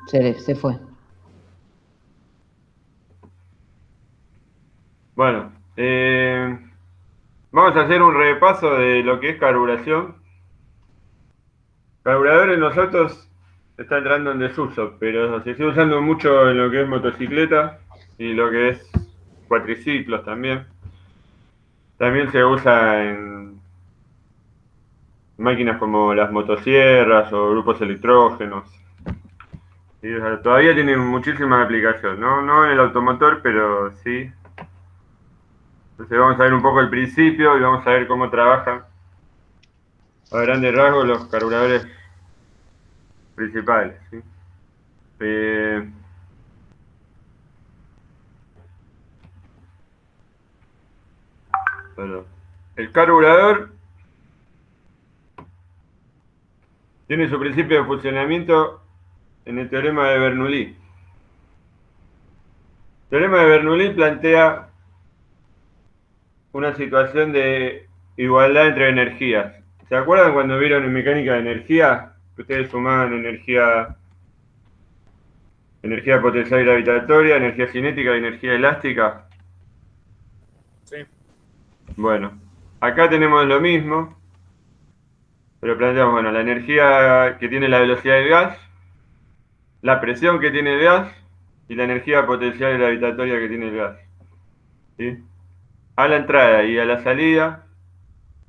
Se fue. Bueno, vamos a hacer un repaso de lo que es carburación. Carburador en los autos está entrando en desuso, pero se sigue usando mucho en lo que es motocicleta y lo que es cuatriciclos también. También se usa en máquinas como las motosierras o grupos electrógenos. Y, o sea, todavía tiene muchísima aplicación, ¿no? No en el automotor, pero sí. Entonces vamos a ver un poco el principio y vamos a ver cómo trabajan a grandes rasgos los carburadores principales, ¿sí? Eh, bueno, el carburador tiene su principio de funcionamiento en el teorema de Bernoulli. El teorema de Bernoulli plantea una situación de igualdad entre energías. ¿Se acuerdan cuando vieron en mecánica de energía que ustedes sumaban energía potencial gravitatoria, energía cinética y energía elástica? Sí. Bueno, acá tenemos lo mismo, pero planteamos, bueno, la energía que tiene la velocidad del gas, la presión que tiene el gas y la energía potencial gravitatoria que tiene el gas, ¿sí? A la entrada y a la salida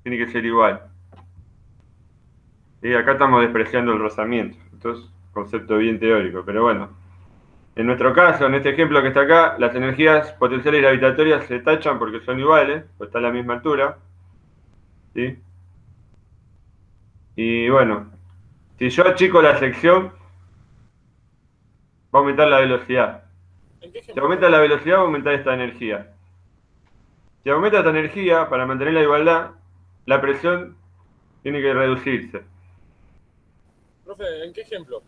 tiene que ser igual. Y acá estamos despreciando el rozamiento. Esto es un concepto bien teórico, pero bueno. En nuestro caso, en este ejemplo que está acá, las energías potenciales y gravitatorias se tachan porque son iguales, pues está a la misma altura, ¿sí? Y bueno, si yo achico la sección, va a aumentar la velocidad. ¿En qué Si ejemplo aumenta estás? la velocidad, va a aumentar esta energía. Si aumenta esta energía, para mantener la igualdad, la presión tiene que reducirse. Profe, ¿en qué ejemplo?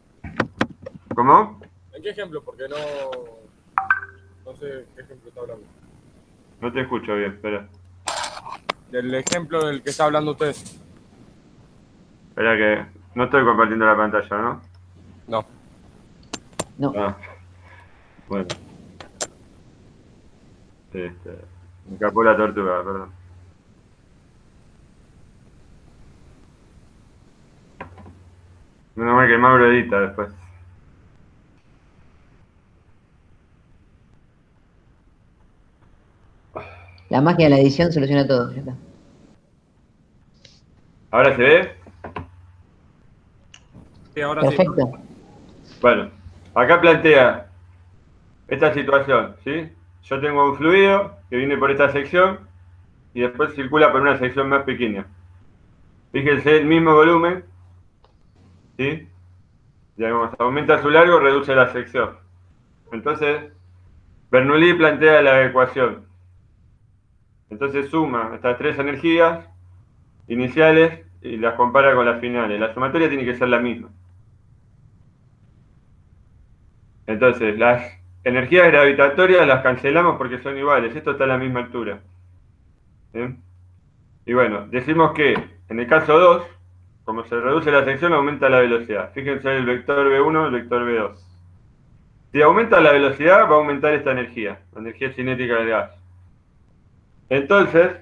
¿Cómo? ¿En qué ejemplo? Porque no sé qué ejemplo está hablando. No te escucho bien, espera. Del ejemplo del que está hablando usted. Espera que no estoy compartiendo la pantalla, ¿no? No. No. Ah, bueno. Me escapó la tortuga, perdón. Menos mal que Mauro edita después. La magia de la edición soluciona todo. Ya está. ¿Ahora se ve? Sí, ahora sí. Perfecto. Bueno, acá plantea esta situación, ¿sí? Yo tengo un fluido que viene por esta sección y después circula por una sección más pequeña. Fíjense el mismo volumen, ¿sí? Digamos, aumenta su largo, reduce la sección. Entonces, Bernoulli plantea la ecuación. Entonces suma estas tres energías iniciales y las compara con las finales. La sumatoria tiene que ser la misma. Entonces, las energías gravitatorias las cancelamos porque son iguales. Esto está a la misma altura. ¿Sí? Y bueno, decimos que en el caso 2, como se reduce la sección, aumenta la velocidad. Fíjense el vector V1, el vector V2. Si aumenta la velocidad, va a aumentar esta energía, la energía cinética del gas. Entonces,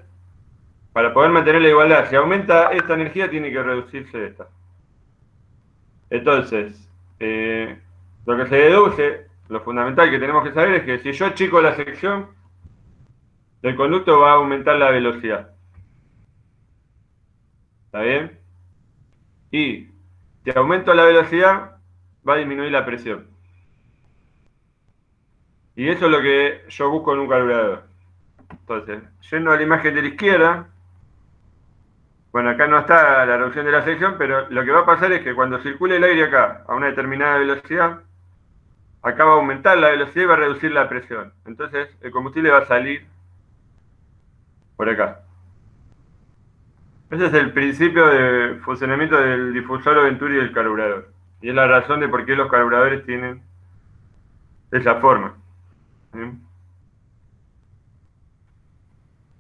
para poder mantener la igualdad, si aumenta esta energía, tiene que reducirse esta. Entonces, lo que se deduce, lo fundamental que tenemos que saber es que si yo achico la sección, el conducto va a aumentar la velocidad. ¿Está bien? Y si aumento la velocidad, va a disminuir la presión. Y eso es lo que yo busco en un carburador. Entonces, yendo a la imagen de la izquierda, bueno, acá no está la reducción de la sección, pero lo que va a pasar es que cuando circule el aire acá a una determinada velocidad, acá va a aumentar la velocidad y va a reducir la presión. Entonces, el combustible va a salir por acá. Ese es el principio de funcionamiento del difusor o Venturi del carburador. Y es la razón de por qué los carburadores tienen esa forma. ¿Sí?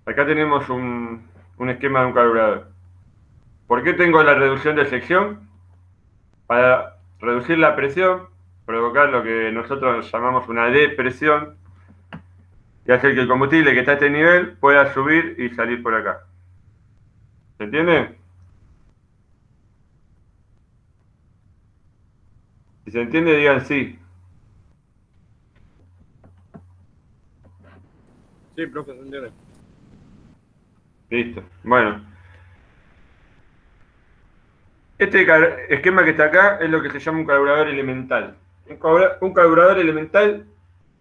Acá tenemos un esquema de un carburador. ¿Por qué tengo la reducción de sección? Para reducir la presión, provocar lo que nosotros llamamos una depresión y hacer que el combustible que está a este nivel pueda subir y salir por acá. ¿Se entiende? Si se entiende, digan sí. Sí, profe, se entiende. Listo. Bueno. Este esquema que está acá es lo que se llama un carburador elemental. Un carburador elemental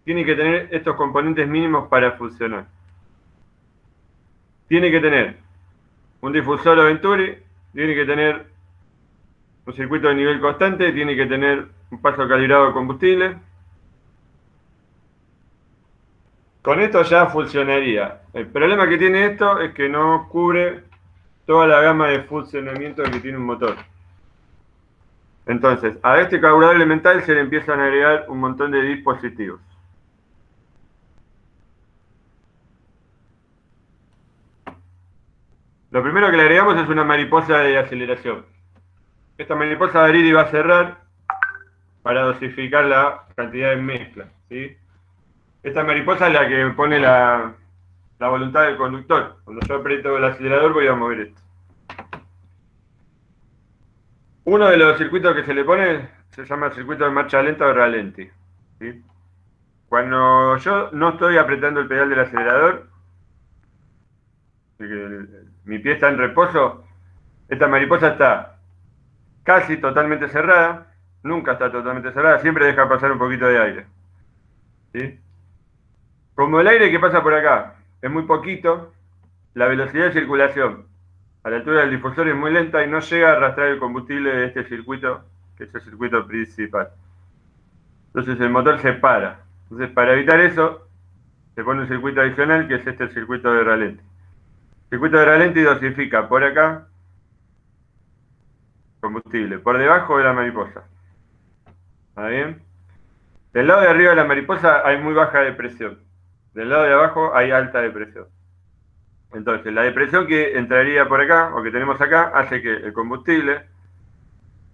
tiene que tener estos componentes mínimos para funcionar. Tiene que tener un difusor o Venturi, tiene que tener un circuito de nivel constante, tiene que tener un paso calibrado de combustible. Con esto ya funcionaría. El problema que tiene esto es que no cubre toda la gama de funcionamiento que tiene un motor. Entonces, a este carburador elemental se le empiezan a agregar un montón de dispositivos. Lo primero que le agregamos es una mariposa de aceleración. Esta mariposa va a abrir y va a cerrar para dosificar la cantidad de mezcla, ¿sí? Esta mariposa es la que pone la voluntad del conductor. Cuando yo aprieto el acelerador voy a mover esto. Uno de los circuitos que se le pone se llama el circuito de marcha lenta o ralenti, ¿sí? Cuando yo no estoy apretando el pedal del acelerador, mi pie está en reposo, esta mariposa está casi totalmente cerrada, nunca está totalmente cerrada, siempre deja pasar un poquito de aire, ¿sí? Como el aire que pasa por acá es muy poquito, la velocidad de circulación a la altura del difusor es muy lenta y no llega a arrastrar el combustible de este circuito, que es el circuito principal. Entonces el motor se para. Entonces, para evitar eso, se pone un circuito adicional, que es este, el circuito de ralenti. El circuito de ralenti dosifica por acá combustible, por debajo de la mariposa. ¿Está bien? Del lado de arriba de la mariposa hay muy baja depresión. Del lado de abajo hay alta depresión. Entonces, la depresión que entraría por acá, o que tenemos acá, hace que el combustible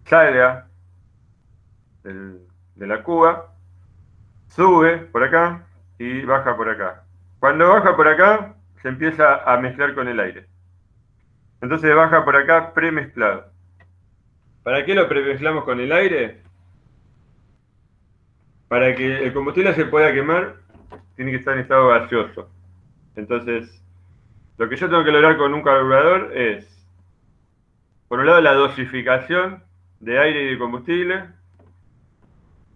salga de la cuba, sube por acá y baja por acá. Cuando baja por acá, se empieza a mezclar con el aire. Entonces baja por acá premezclado. ¿Para qué lo premezclamos con el aire? Para que el combustible se pueda quemar, tiene que estar en estado gaseoso. Entonces, lo que yo tengo que lograr con un carburador es, por un lado, la dosificación de aire y de combustible,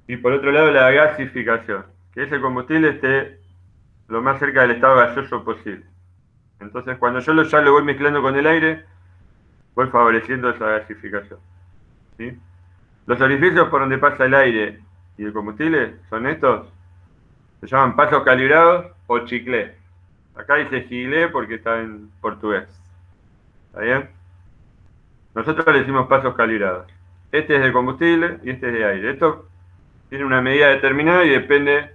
y por otro lado, la gasificación, que ese combustible esté lo más cerca del estado gaseoso posible. Entonces, cuando yo ya lo voy mezclando con el aire, voy favoreciendo esa gasificación, ¿sí? Los orificios por donde pasa el aire y el combustible son estos, se llaman pasos calibrados o chiclé. Acá dice gilet porque está en portugués. ¿Está bien? Nosotros le decimos pasos calibrados. Este es de combustible y este es de aire. Esto tiene una medida determinada y depende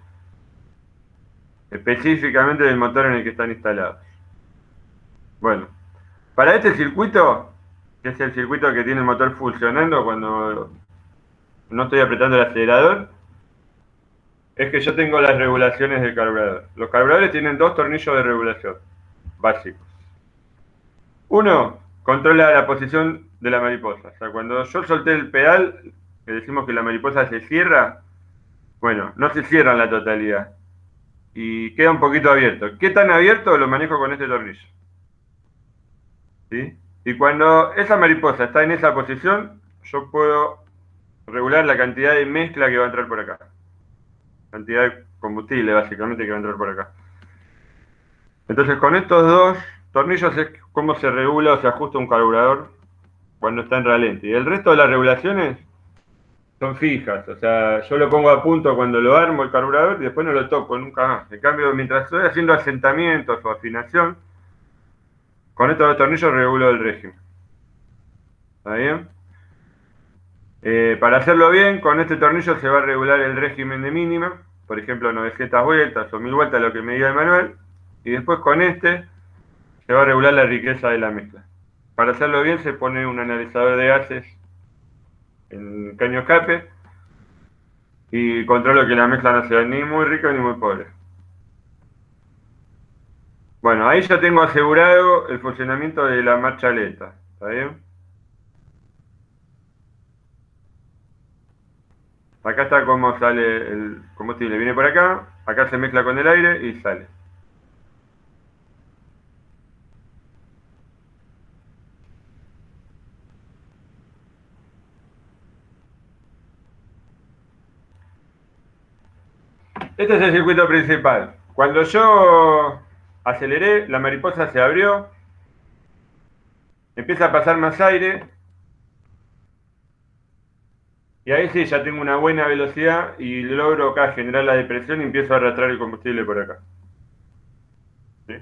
específicamente del motor en el que están instalados. Bueno, para este circuito, que es el circuito que tiene el motor funcionando cuando no estoy apretando el acelerador, es que yo tengo las regulaciones del carburador. Los carburadores tienen dos tornillos de regulación básicos. Uno controla la posición de la mariposa. O sea, cuando yo solté el pedal, que decimos que la mariposa se cierra, bueno, no se cierra en la totalidad. Y queda un poquito abierto. ¿Qué tan abierto? Lo manejo con este tornillo, ¿sí? Y cuando esa mariposa está en esa posición, yo puedo regular la cantidad de mezcla que va a entrar por acá. Cantidad de combustible, básicamente, que va a entrar por acá. Entonces, con estos dos tornillos es cómo se regula o se ajusta un carburador cuando está en ralenti. Y el resto de las regulaciones son fijas. O sea, yo lo pongo a punto cuando lo armo el carburador y después no lo toco nunca más. En cambio, mientras estoy haciendo asentamientos o afinación, con estos dos tornillos regulo el régimen. ¿Está bien? Para hacerlo bien, con este tornillo se va a regular el régimen de mínima, por ejemplo 900 vueltas o 1000 vueltas, lo que me diga el manual, y después con este se va a regular la riqueza de la mezcla. Para hacerlo bien se pone un analizador de gases en el caño escape, y controlo que la mezcla no sea ni muy rica ni muy pobre. Bueno, ahí ya tengo asegurado el funcionamiento de la marcha lenta. ¿Está bien? Acá está cómo sale el combustible. Viene por acá, acá se mezcla con el aire y sale. Este es el circuito principal. Cuando yo aceleré, la mariposa se abrió, empieza a pasar más aire, y ahí sí ya tengo una buena velocidad y logro acá generar la depresión y empiezo a arrastrar el combustible por acá. ¿Sí?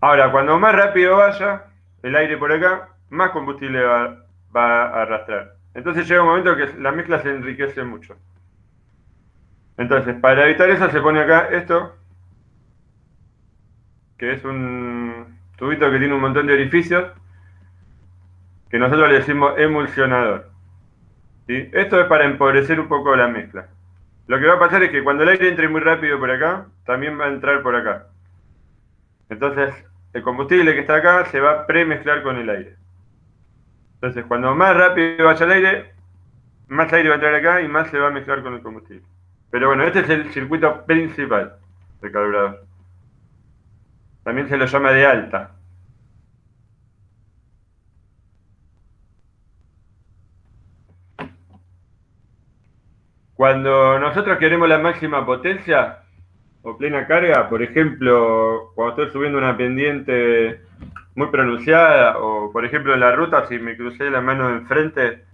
Ahora, cuando más rápido vaya el aire por acá, más combustible va a arrastrar. Entonces llega un momento que la mezcla se enriquece mucho. Entonces, para evitar eso se pone acá esto, que es un tubito que tiene un montón de orificios, que nosotros le decimos emulsionador. ¿Sí? Esto es para empobrecer un poco la mezcla. Lo que va a pasar es que cuando el aire entre muy rápido por acá, también va a entrar por acá. Entonces, el combustible que está acá se va a premezclar con el aire. Entonces, cuando más rápido vaya el aire, más aire va a entrar acá y más se va a mezclar con el combustible. Pero bueno, este es el circuito principal del carburador. También se lo llama de alta. Cuando nosotros queremos la máxima potencia o plena carga, por ejemplo, cuando estoy subiendo una pendiente muy pronunciada, o por ejemplo en la ruta, si me crucé la mano de enfrente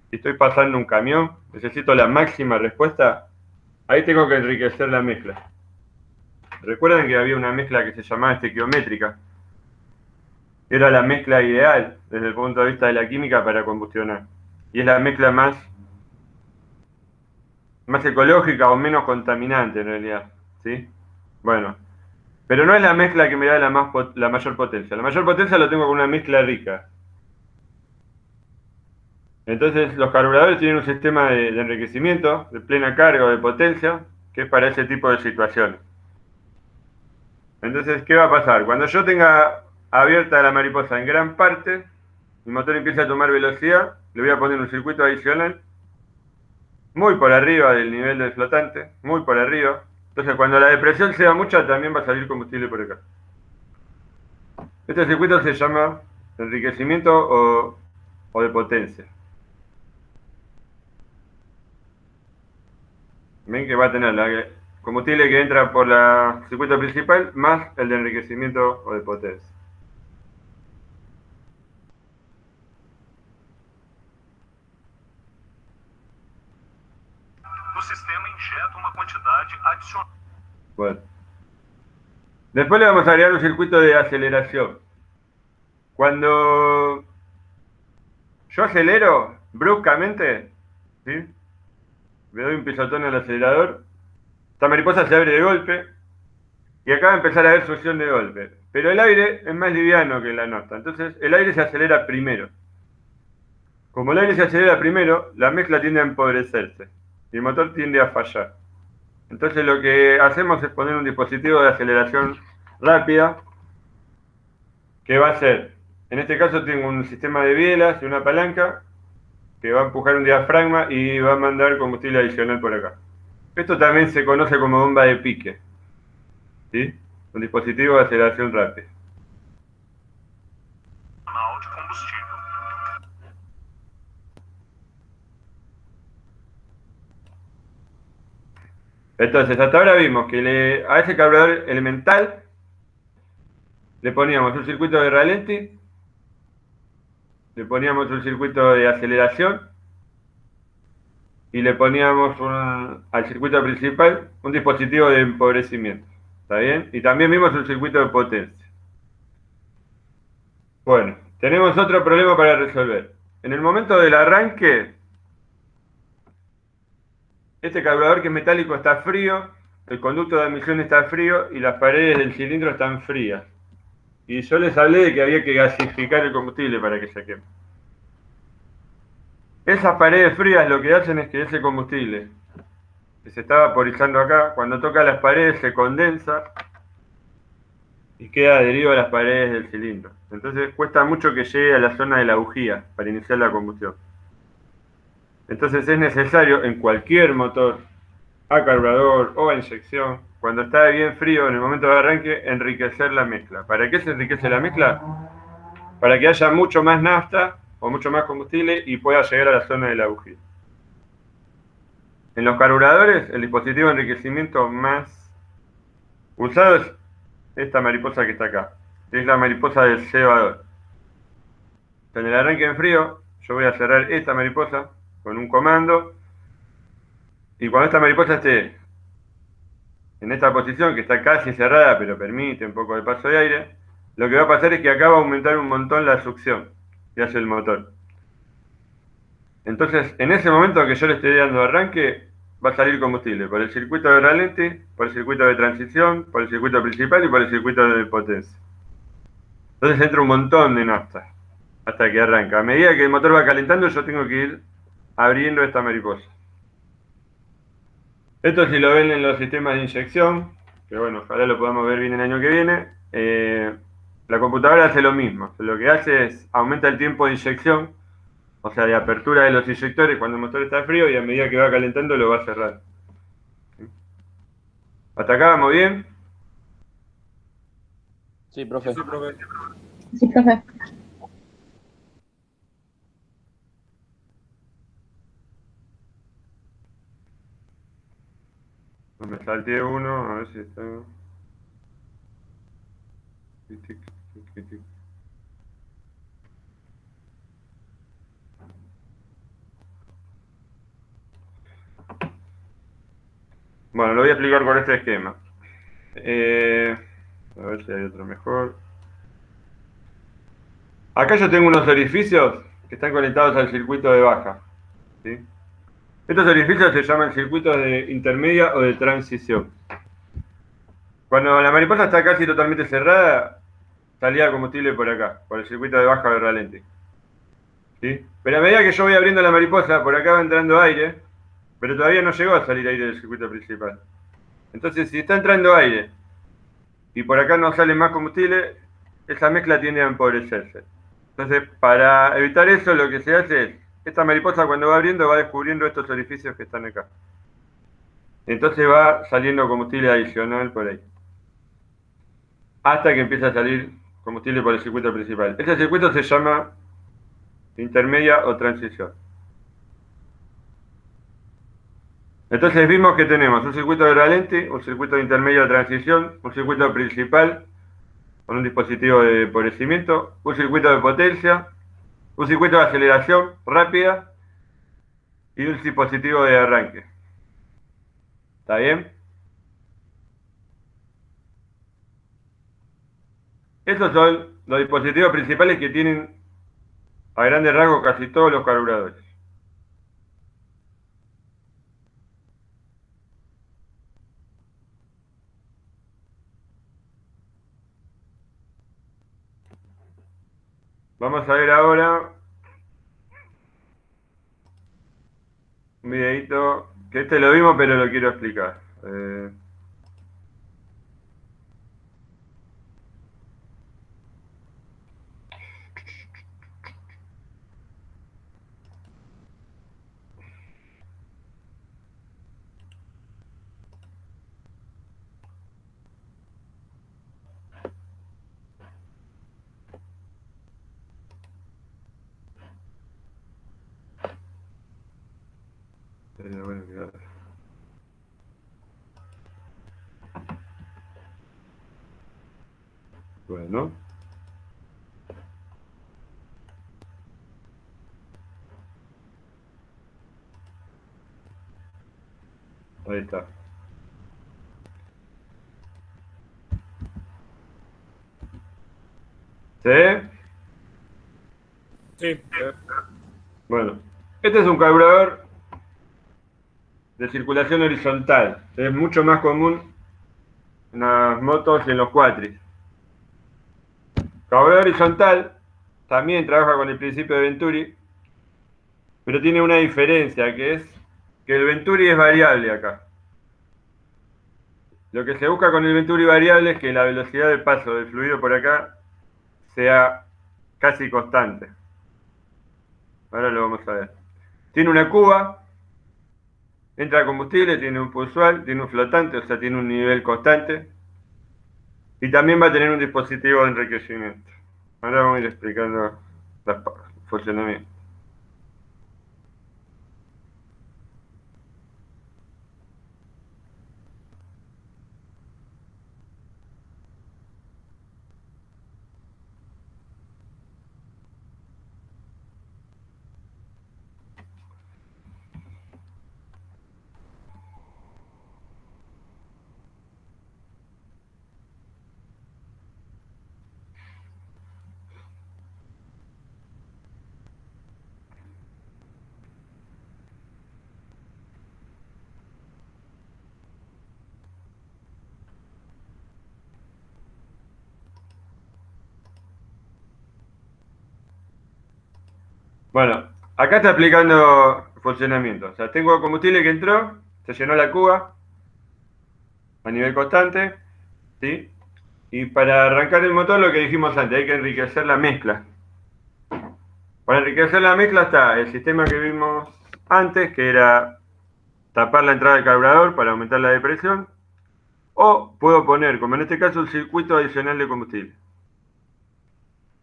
y estoy pasando un camión, necesito la máxima respuesta, ahí tengo que enriquecer la mezcla. Recuerden que había una mezcla que se llamaba estequiométrica. Era la mezcla ideal desde el punto de vista de la química para combustionar. Y es la mezcla más ecológica o menos contaminante en realidad. ¿Sí? Bueno, pero no es la mezcla que me da la mayor potencia. La mayor potencia lo tengo con una mezcla rica. Entonces los carburadores tienen un sistema de enriquecimiento, de plena carga o de potencia, que es para ese tipo de situaciones. Entonces, ¿qué va a pasar? Cuando yo tenga abierta la mariposa en gran parte, el motor empieza a tomar velocidad, le voy a poner un circuito adicional, muy por arriba del nivel del flotante, muy por arriba. Entonces, cuando la depresión sea mucha, también va a salir combustible por acá. Este circuito se llama enriquecimiento o de potencia. Ven que va a tener la combustible que entra por el circuito principal más el de enriquecimiento o de potencia. O sistema injeta uma quantidade adicional. Bueno. Después le vamos a agregar un circuito de aceleración. Cuando yo acelero bruscamente, ¿sí? Le doy un pisotón al acelerador, esta mariposa se abre de golpe y acá va a empezar a haber succión de golpe. Pero el aire es más liviano que la nafta, entonces el aire se acelera primero. Como el aire se acelera primero, la mezcla tiende a empobrecerse y el motor tiende a fallar. Entonces lo que hacemos es poner un dispositivo de aceleración rápida que va a ser, en este caso tengo un sistema de bielas y una palanca que va a empujar un diafragma y va a mandar combustible adicional por acá. Esto también se conoce como bomba de pique, ¿sí? Un dispositivo de aceleración rápida. De combustível. Entonces, hasta ahora vimos que a ese carburador elemental le poníamos un circuito de ralenti, le poníamos un circuito de aceleración y le poníamos al circuito principal un dispositivo de empobrecimiento. ¿Está bien? Y también vimos un circuito de potencia. Bueno, tenemos otro problema para resolver. En el momento del arranque, este carburador que es metálico está frío, el conducto de admisión está frío y las paredes del cilindro están frías. Y yo les hablé de que había que gasificar el combustible para que se queme. Esas paredes frías lo que hacen es que ese combustible que se está vaporizando acá, cuando toca las paredes se condensa y queda adherido a las paredes del cilindro. Entonces cuesta mucho que llegue a la zona de la bujía para iniciar la combustión. Entonces es necesario en cualquier motor, a carburador o a inyección, cuando está bien frío en el momento de arranque, enriquecer la mezcla. ¿Para qué se enriquece la mezcla? Para que haya mucho más nafta o mucho más combustible y pueda llegar a la zona de la bujía. En los carburadores, el dispositivo de enriquecimiento más usado es esta mariposa que está acá, que es la mariposa del cebador. En el arranque en frío, yo voy a cerrar esta mariposa con un comando, y cuando esta mariposa esté en esta posición, que está casi cerrada, pero permite un poco de paso de aire, lo que va a pasar es que acá va a aumentar un montón la succión que hace el motor. Entonces, en ese momento que yo le estoy dando arranque, va a salir combustible por el circuito de ralentí, por el circuito de transición, por el circuito principal y por el circuito de potencia. Entonces entra un montón de nafta hasta que arranca. A medida que el motor va calentando, yo tengo que ir abriendo esta mariposa. Esto si lo ven en los sistemas de inyección, que bueno, ojalá lo podamos ver bien el año que viene, la computadora hace lo mismo. Lo que hace es aumenta el tiempo de inyección, o sea, de apertura de los inyectores cuando el motor está frío, y a medida que va calentando lo va a cerrar. ¿Hasta acá vamos bien? Sí, profe. Sí, profe. Sí, profe. No me salté uno, a ver si está... Bueno, lo voy a explicar con este esquema. A ver si hay otro mejor. Acá yo tengo unos orificios que están conectados al circuito de baja, ¿sí? Estos orificios se llaman circuitos de intermedia o de transición. Cuando la mariposa está casi totalmente cerrada, salía combustible por acá, por el circuito de baja de ralentí, ¿sí? Pero a medida que yo voy abriendo la mariposa, por acá va entrando aire, pero todavía no llegó a salir aire del circuito principal. Entonces, si está entrando aire y por acá no sale más combustible, esa mezcla tiende a empobrecerse. Entonces, para evitar eso, lo que se hace es, esta mariposa cuando va abriendo va descubriendo estos orificios que están acá. Entonces va saliendo combustible adicional por ahí, hasta que empieza a salir combustible por el circuito principal. Este circuito se llama intermedia o transición. Entonces vimos que tenemos un circuito de ralentí, un circuito de intermedia o transición, un circuito principal con un dispositivo de empobrecimiento, un circuito de potencia, un circuito de aceleración rápida y un dispositivo de arranque. ¿Está bien? Esos son los dispositivos principales que tienen a grandes rasgos casi todos los carburadores. Vamos a ver ahora un videito, que este lo vimos pero lo quiero explicar. Bueno. Ahí está. ¿Sí? Sí. Bueno, este es un carburador de circulación horizontal. Es mucho más común en las motos y en los quatris. Carburador horizontal también trabaja con el principio de Venturi, pero tiene una diferencia, que es que el Venturi es variable acá. Lo que se busca con el Venturi variable es que la velocidad de paso del fluido por acá sea casi constante. Ahora lo vamos a ver. Tiene una cuba, entra combustible, tiene un pulsual, tiene un flotante, o sea, tiene un nivel constante. Y también va a tener un dispositivo de enriquecimiento. Ahora vamos a ir explicando el funcionamiento. Bueno, acá está aplicando funcionamiento. O sea, tengo combustible que entró, se llenó la cuba a nivel constante, ¿sí? Y para arrancar el motor, lo que dijimos antes, hay que enriquecer la mezcla. Para enriquecer la mezcla está el sistema que vimos antes, que era tapar la entrada del carburador para aumentar la depresión, o puedo poner, como en este caso, un circuito adicional de combustible.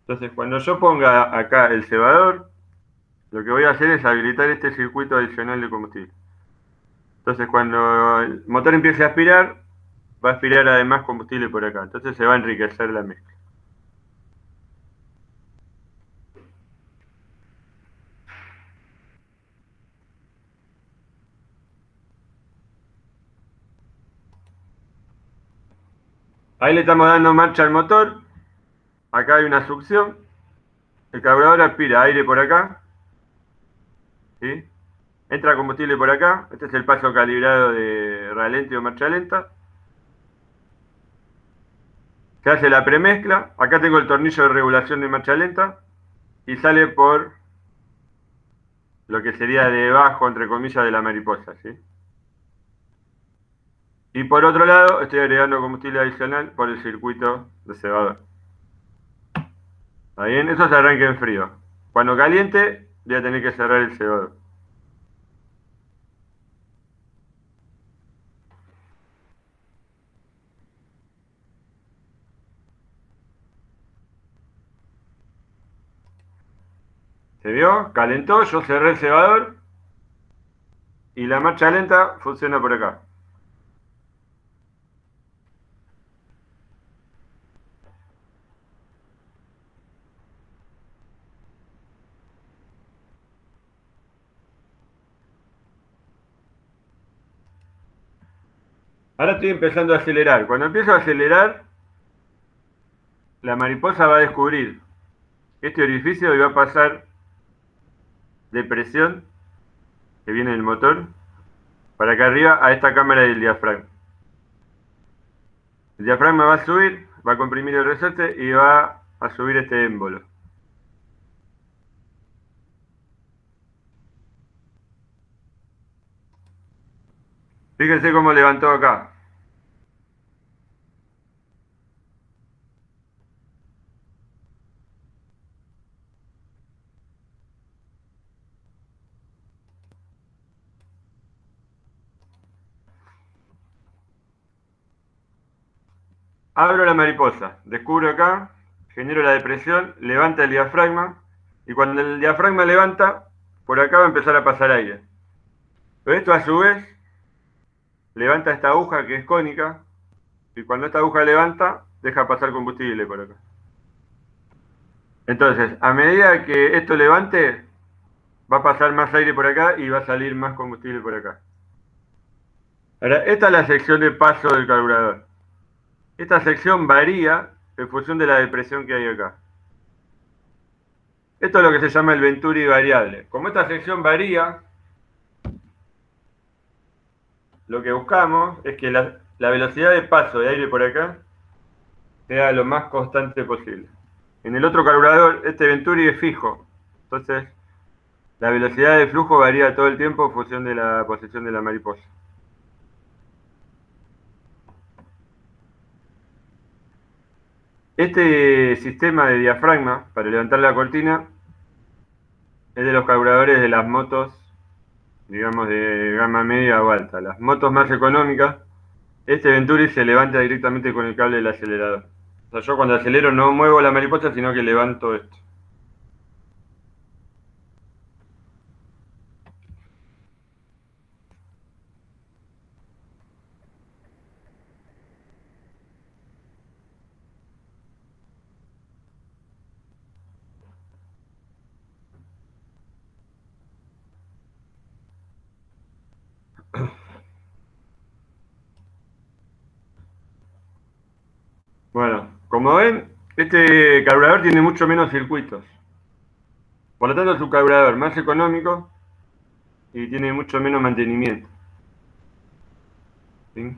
Entonces, cuando yo ponga acá el cebador, lo que voy a hacer es habilitar este circuito adicional de combustible. Entonces, cuando el motor empiece a aspirar, va a aspirar además combustible por acá. Entonces se va a enriquecer la mezcla. Ahí le estamos dando marcha al motor. Acá hay una succión. El carburador aspira aire por acá. ¿Sí? Entra combustible por acá. Este es el paso calibrado de ralentio o marcha lenta. Se hace la premezcla. Acá tengo el tornillo de regulación de marcha lenta. Y sale por lo que sería debajo, entre comillas, de la mariposa. ¿Sí? Y por otro lado, estoy agregando combustible adicional por el circuito de cebador. ¿Está bien? Eso se arranca en frío. Cuando caliente, voy a tener que cerrar el cebador. ¿Se vio? Calentó, yo cerré el cebador y la marcha lenta funciona por acá. Ahora estoy empezando a acelerar. Cuando empiezo a acelerar, la mariposa va a descubrir este orificio y va a pasar de presión que viene del motor para acá arriba a esta cámara del diafragma. El diafragma va a subir, va a comprimir el resorte y va a subir este émbolo. Fíjense cómo levantó acá. Abro la mariposa, descubro acá, genero la depresión, levanta el diafragma, y cuando el diafragma levanta, por acá va a empezar a pasar aire. Pero esto a su vez levanta esta aguja que es cónica, y cuando esta aguja levanta, deja pasar combustible por acá. Entonces, a medida que esto levante, va a pasar más aire por acá y va a salir más combustible por acá. Ahora, esta es la sección de paso del carburador. Esta sección varía en función de la depresión que hay acá. Esto es lo que se llama el Venturi variable. Como esta sección varía, lo que buscamos es que la velocidad de paso de aire por acá sea lo más constante posible. En el otro carburador, este Venturi es fijo. Entonces, la velocidad de flujo varía todo el tiempo en función de la posición de la mariposa. Este sistema de diafragma para levantar la cortina es de los carburadores de las motos, digamos, de gama media o alta. Las motos más económicas, este Venturi se levanta directamente con el cable del acelerador. O sea, yo cuando acelero no muevo la mariposa, sino que levanto esto. Bueno, como ven, este carburador tiene mucho menos circuitos. Por lo tanto, es un carburador más económico y tiene mucho menos mantenimiento. ¿Sí?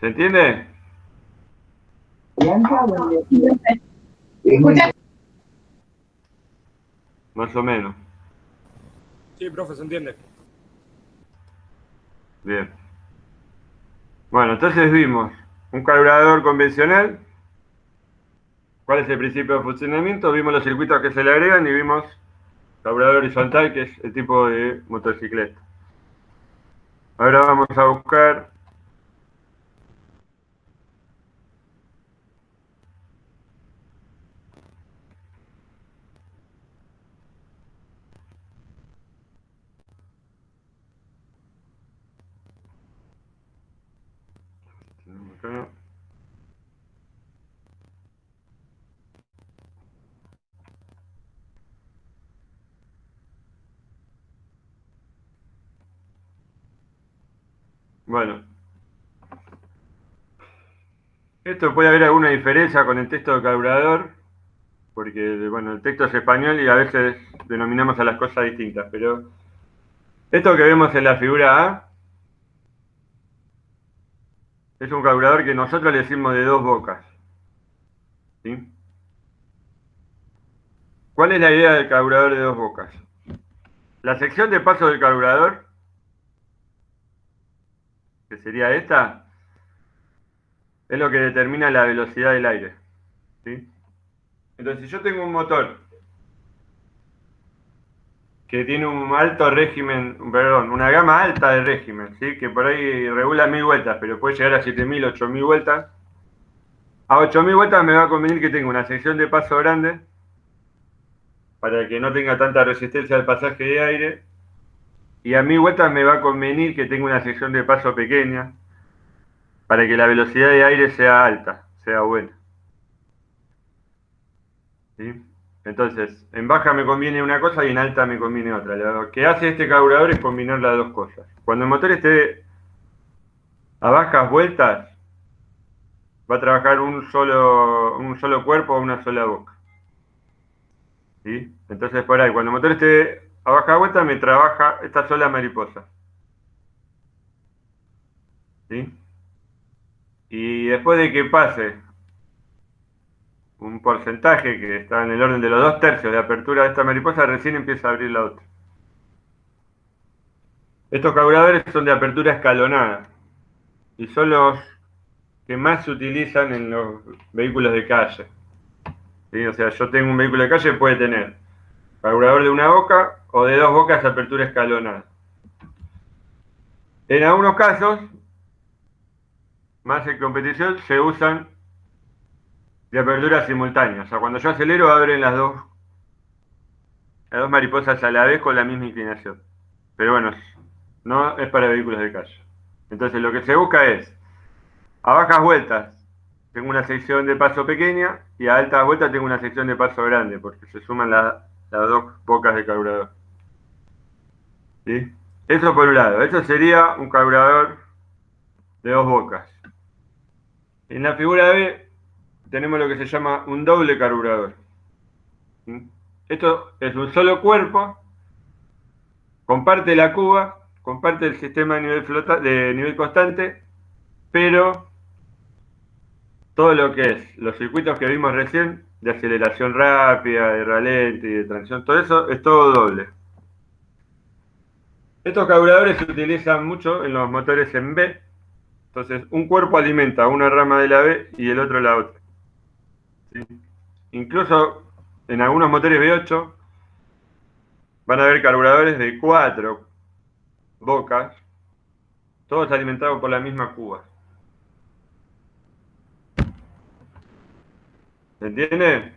¿Se entiende? Más o menos. Sí, profe, se entiende. Bien. Bueno, entonces vimos un carburador convencional. ¿Cuál es el principio de funcionamiento? Vimos los circuitos que se le agregan y vimos carburador horizontal, que es el tipo de motocicleta. Ahora vamos a buscar acá. Bueno, esto puede haber alguna diferencia con el texto del carburador, porque bueno, el texto es español y a veces denominamos a las cosas distintas, pero esto que vemos en la figura A es un carburador que nosotros le decimos de dos bocas. ¿Sí? ¿Cuál es la idea del carburador de dos bocas? La sección de paso del carburador, que sería esta, es lo que determina la velocidad del aire. ¿Sí? Entonces, si yo tengo un motor que tiene un alto régimen, perdón, una gama alta de régimen, ¿sí? Que por ahí regula 1000 vueltas, pero puede llegar a 7000, 8000 vueltas. A 8000 vueltas me va a convenir que tenga una sección de paso grande para que no tenga tanta resistencia al pasaje de aire. Y a 1000 vueltas me va a convenir que tenga una sección de paso pequeña para que la velocidad de aire sea alta, sea buena. ¿Sí? Entonces, en baja me conviene una cosa y en alta me conviene otra. Lo que hace este carburador es combinar las dos cosas. Cuando el motor esté a bajas vueltas, va a trabajar un solo cuerpo o una sola boca. ¿Sí? Entonces, por ahí, cuando el motor esté a baja vuelta, me trabaja esta sola mariposa. ¿Sí? Y después de que pase un porcentaje que está en el orden de los 2/3 de apertura de esta mariposa, recién empieza a abrir la otra. Estos carburadores son de apertura escalonada y son los que más se utilizan en los vehículos de calle. ¿Sí? O sea, yo tengo un vehículo de calle, puede tener carburador de una boca o de dos bocas de apertura escalonada. En algunos casos, más en competición, se usan de apertura simultánea. O sea, cuando yo acelero, abren las dos mariposas a la vez con la misma inclinación. Pero bueno, no es para vehículos de calle. Entonces lo que se busca es, a bajas vueltas tengo una sección de paso pequeña y a altas vueltas tengo una sección de paso grande, porque se suman las dos bocas de carburador. ¿Sí? Eso por un lado, eso sería un carburador de dos bocas. En la figura B tenemos lo que se llama un doble carburador. ¿Sí? Esto es un solo cuerpo, comparte la cuba, comparte el sistema de nivel constante, pero todo lo que es los circuitos que vimos recién, de aceleración rápida, de ralenti, de tracción, todo eso es todo doble. Estos carburadores se utilizan mucho en los motores en B, Entonces, un cuerpo alimenta una rama de la B y el otro la otra. ¿Sí? Incluso en algunos motores V8 van a haber carburadores de 4 bocas, todos alimentados por la misma cuba. ¿Se entiende?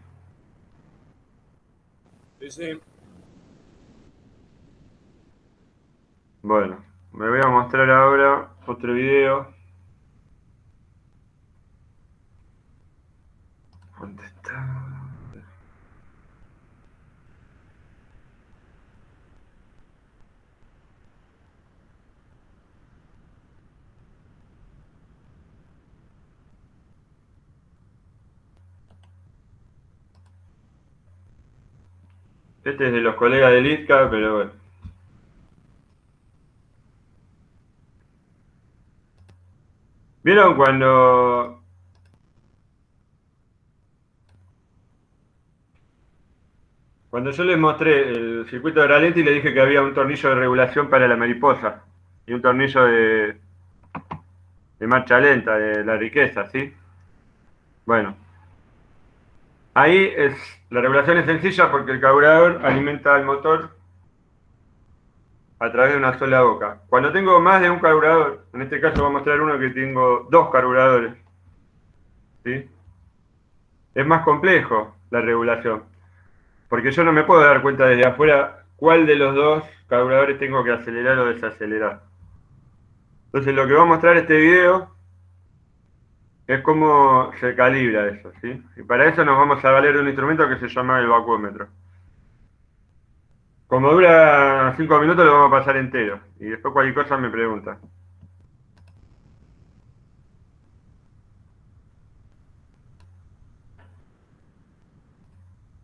Sí, sí. Bueno, me voy a mostrar ahora otro video. ¿Dónde está? Este es de los colegas del ITCA, pero bueno. ¿Vieron cuando yo les mostré el circuito de Ralenti y le dije que había un tornillo de regulación para la mariposa y un tornillo de marcha lenta, de la riqueza, ¿sí? Bueno, ahí la regulación es sencilla porque el carburador alimenta al motor a través de una sola boca. Cuando tengo más de un carburador, en este caso voy a mostrar uno que tengo 2 carburadores, ¿sí? Es más complejo la regulación, porque yo no me puedo dar cuenta desde afuera cuál de los 2 carburadores tengo que acelerar o desacelerar. Entonces lo que va a mostrar este video es cómo se calibra eso, ¿sí? Y para eso nos vamos a valer de un instrumento que se llama el vacuómetro. Como dura 5 minutos lo vamos a pasar entero, y después cualquier cosa me pregunta.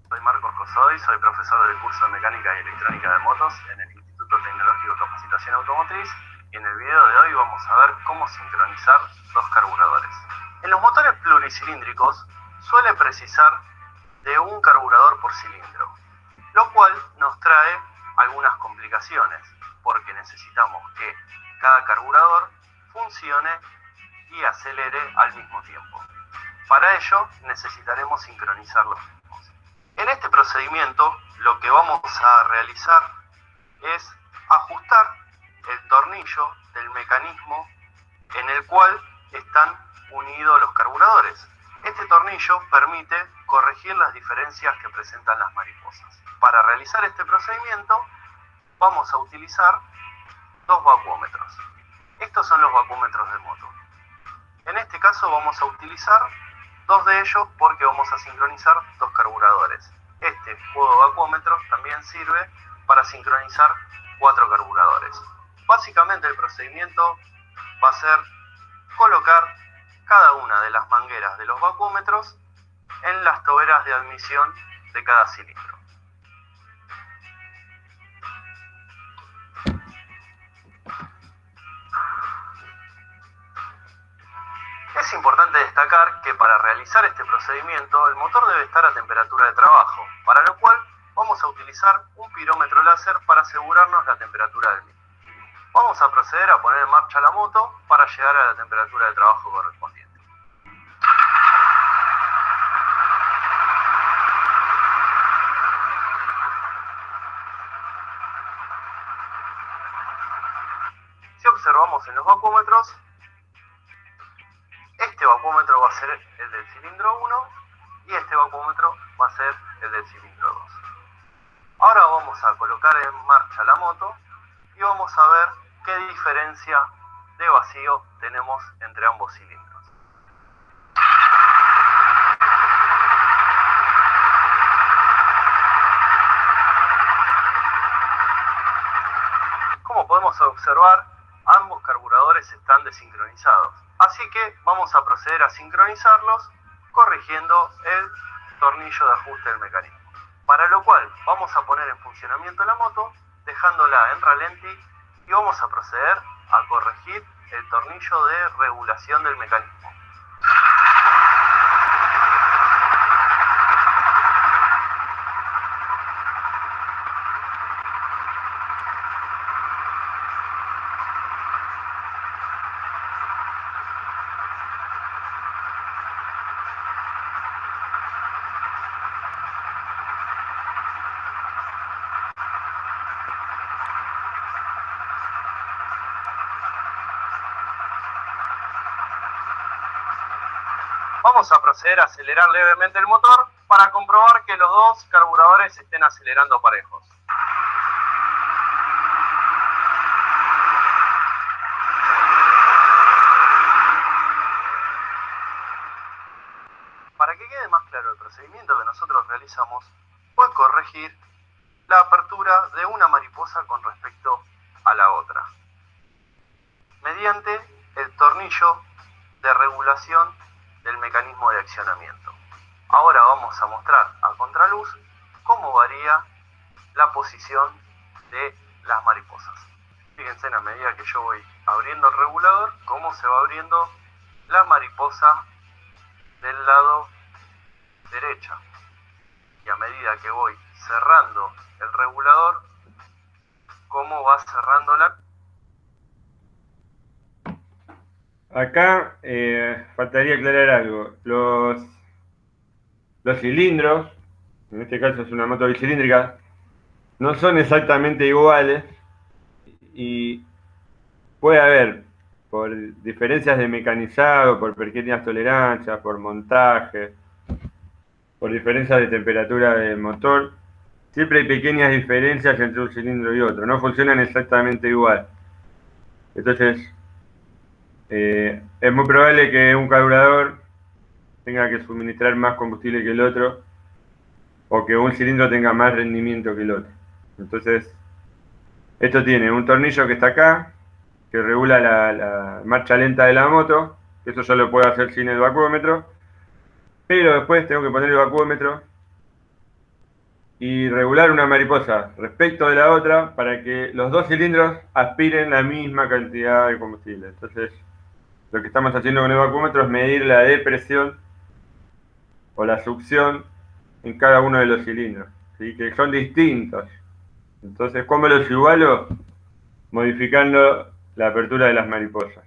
Soy Marcos Cosoy, soy profesor del curso de Mecánica y Electrónica de Motos en el Instituto Tecnológico de Capacitación Automotriz, y en el video de hoy vamos a ver cómo sincronizar 2 carburadores. En los motores pluricilíndricos suele precisar de un carburador por cilindro, lo cual nos trae algunas complicaciones, porque necesitamos que cada carburador funcione y acelere al mismo tiempo. Para ello necesitaremos sincronizar los mismos. En este procedimiento lo que vamos a realizar es ajustar el tornillo del mecanismo en el cual están unidos los carburadores. Este tornillo permite corregir las diferencias que presentan las mariposas. Para realizar este procedimiento vamos a utilizar 2 vacuómetros. Estos son los vacuómetros de moto. En este caso vamos a utilizar 2 de ellos porque vamos a sincronizar 2 carburadores. Este juego vacuómetro también sirve para sincronizar 4 carburadores. Básicamente el procedimiento va a ser colocar cada una de las mangueras de los vacuómetros en las toberas de admisión de cada cilindro. Es importante destacar que para realizar este procedimiento el motor debe estar a temperatura de trabajo, para lo cual vamos a utilizar un pirómetro láser para asegurarnos la temperatura del mismo. Vamos a proceder a poner en marcha la moto para llegar a la temperatura de trabajo correspondiente. Si observamos en los vacuómetros, este vacuómetro va a ser el del cilindro 1 y este vacuómetro va a ser el del cilindro 2. Ahora vamos a colocar en marcha la moto y vamos a ver qué diferencia de vacío tenemos entre ambos cilindros. Como podemos observar, ambos carburadores están desincronizados. Así que vamos a proceder a sincronizarlos corrigiendo el tornillo de ajuste del mecanismo. Para lo cual vamos a poner en funcionamiento la moto, dejándola en ralenti, y vamos a proceder a corregir el tornillo de regulación del mecanismo. Vamos a proceder a acelerar levemente el motor para comprobar que los dos carburadores estén acelerando parejos. Para que quede más claro el procedimiento que nosotros realizamos, voy a corregir la apertura de una mariposa con respecto a la otra, mediante el tornillo de regulación del mecanismo de accionamiento. Ahora vamos a mostrar a contraluz cómo varía la posición de las mariposas. Fíjense a medida que yo voy abriendo el regulador, cómo se va abriendo la mariposa del lado derecha. Y a medida que voy cerrando el regulador, cómo va cerrando la... Acá faltaría aclarar algo. Los cilindros, en este caso es una moto bicilíndrica, no son exactamente iguales y puede haber, por diferencias de mecanizado, por pequeñas tolerancias, por montaje, por diferencias de temperatura del motor, siempre hay pequeñas diferencias entre un cilindro y otro, no funcionan exactamente igual. Entonces, es muy probable que un carburador tenga que suministrar más combustible que el otro, o que un cilindro tenga más rendimiento que el otro. Entonces, esto tiene un tornillo que está acá, que regula la marcha lenta de la moto, que eso yo lo puedo hacer sin el vacuómetro, pero después tengo que poner el vacuómetro y regular una mariposa respecto de la otra para que los dos cilindros aspiren la misma cantidad de combustible. Entonces, lo que estamos haciendo con el vacuómetro es medir la depresión o la succión en cada uno de los cilindros, ¿sí? Que son distintos. Entonces, ¿cómo los igualo? Modificando la apertura de las mariposas.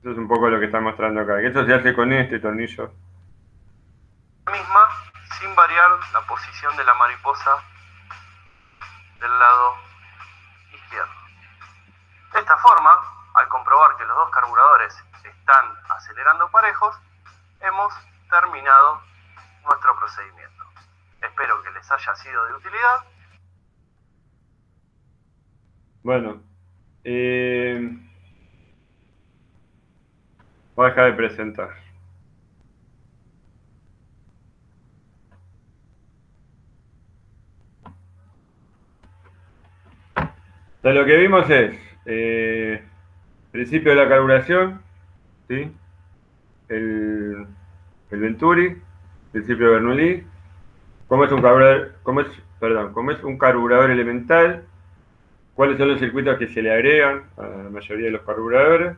Eso es un poco lo que está mostrando acá. Que eso se hace con este tornillo. Misma, sin variar la posición de la mariposa del lado izquierdo. De esta forma, al comprobar que los dos carburadores están acelerando parejos, hemos terminado nuestro procedimiento. Espero que les haya sido de utilidad. Bueno, voy a dejar de presentar. O sea, lo que vimos es principio de la carburación, ¿sí? El Venturi, principio de Bernoulli, cómo es un carburador elemental, cuáles son los circuitos que se le agregan a la mayoría de los carburadores.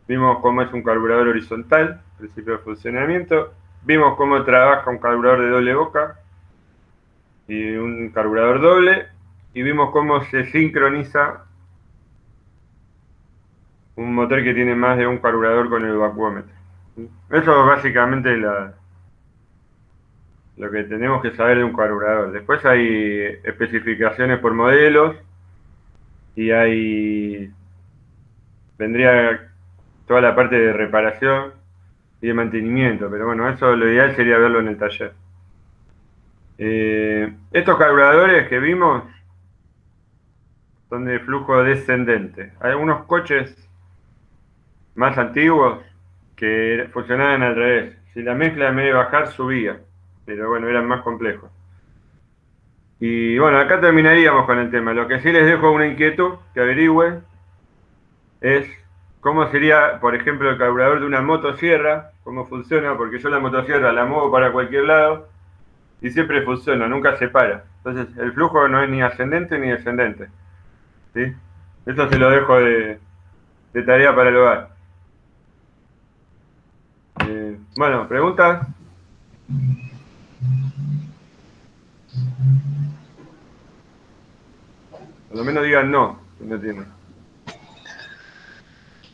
Vimos cómo es un carburador horizontal, principio de funcionamiento. Vimos cómo trabaja un carburador de doble boca y un carburador doble. Y vimos cómo se sincroniza un motor que tiene más de un carburador con el vacuómetro. Eso es básicamente lo que tenemos que saber de un carburador. Después hay especificaciones por modelos y vendría toda la parte de reparación y de mantenimiento, pero bueno, eso lo ideal sería verlo en el taller. Estos carburadores que vimos son de flujo descendente. Hay algunos coches más antiguos que funcionaban al revés. Si la mezcla en vez de bajar, subía. Pero bueno, eran más complejos. Y bueno, acá terminaríamos con el tema. Lo que sí les dejo una inquietud que averigüen es cómo sería, por ejemplo, el carburador de una motosierra, cómo funciona, porque yo la motosierra la muevo para cualquier lado y siempre funciona, nunca se para. Entonces, el flujo no es ni ascendente ni descendente. ¿Sí? Eso se lo dejo de tarea para el hogar. Bueno, ¿preguntas? Por lo menos digan no, si no tienen.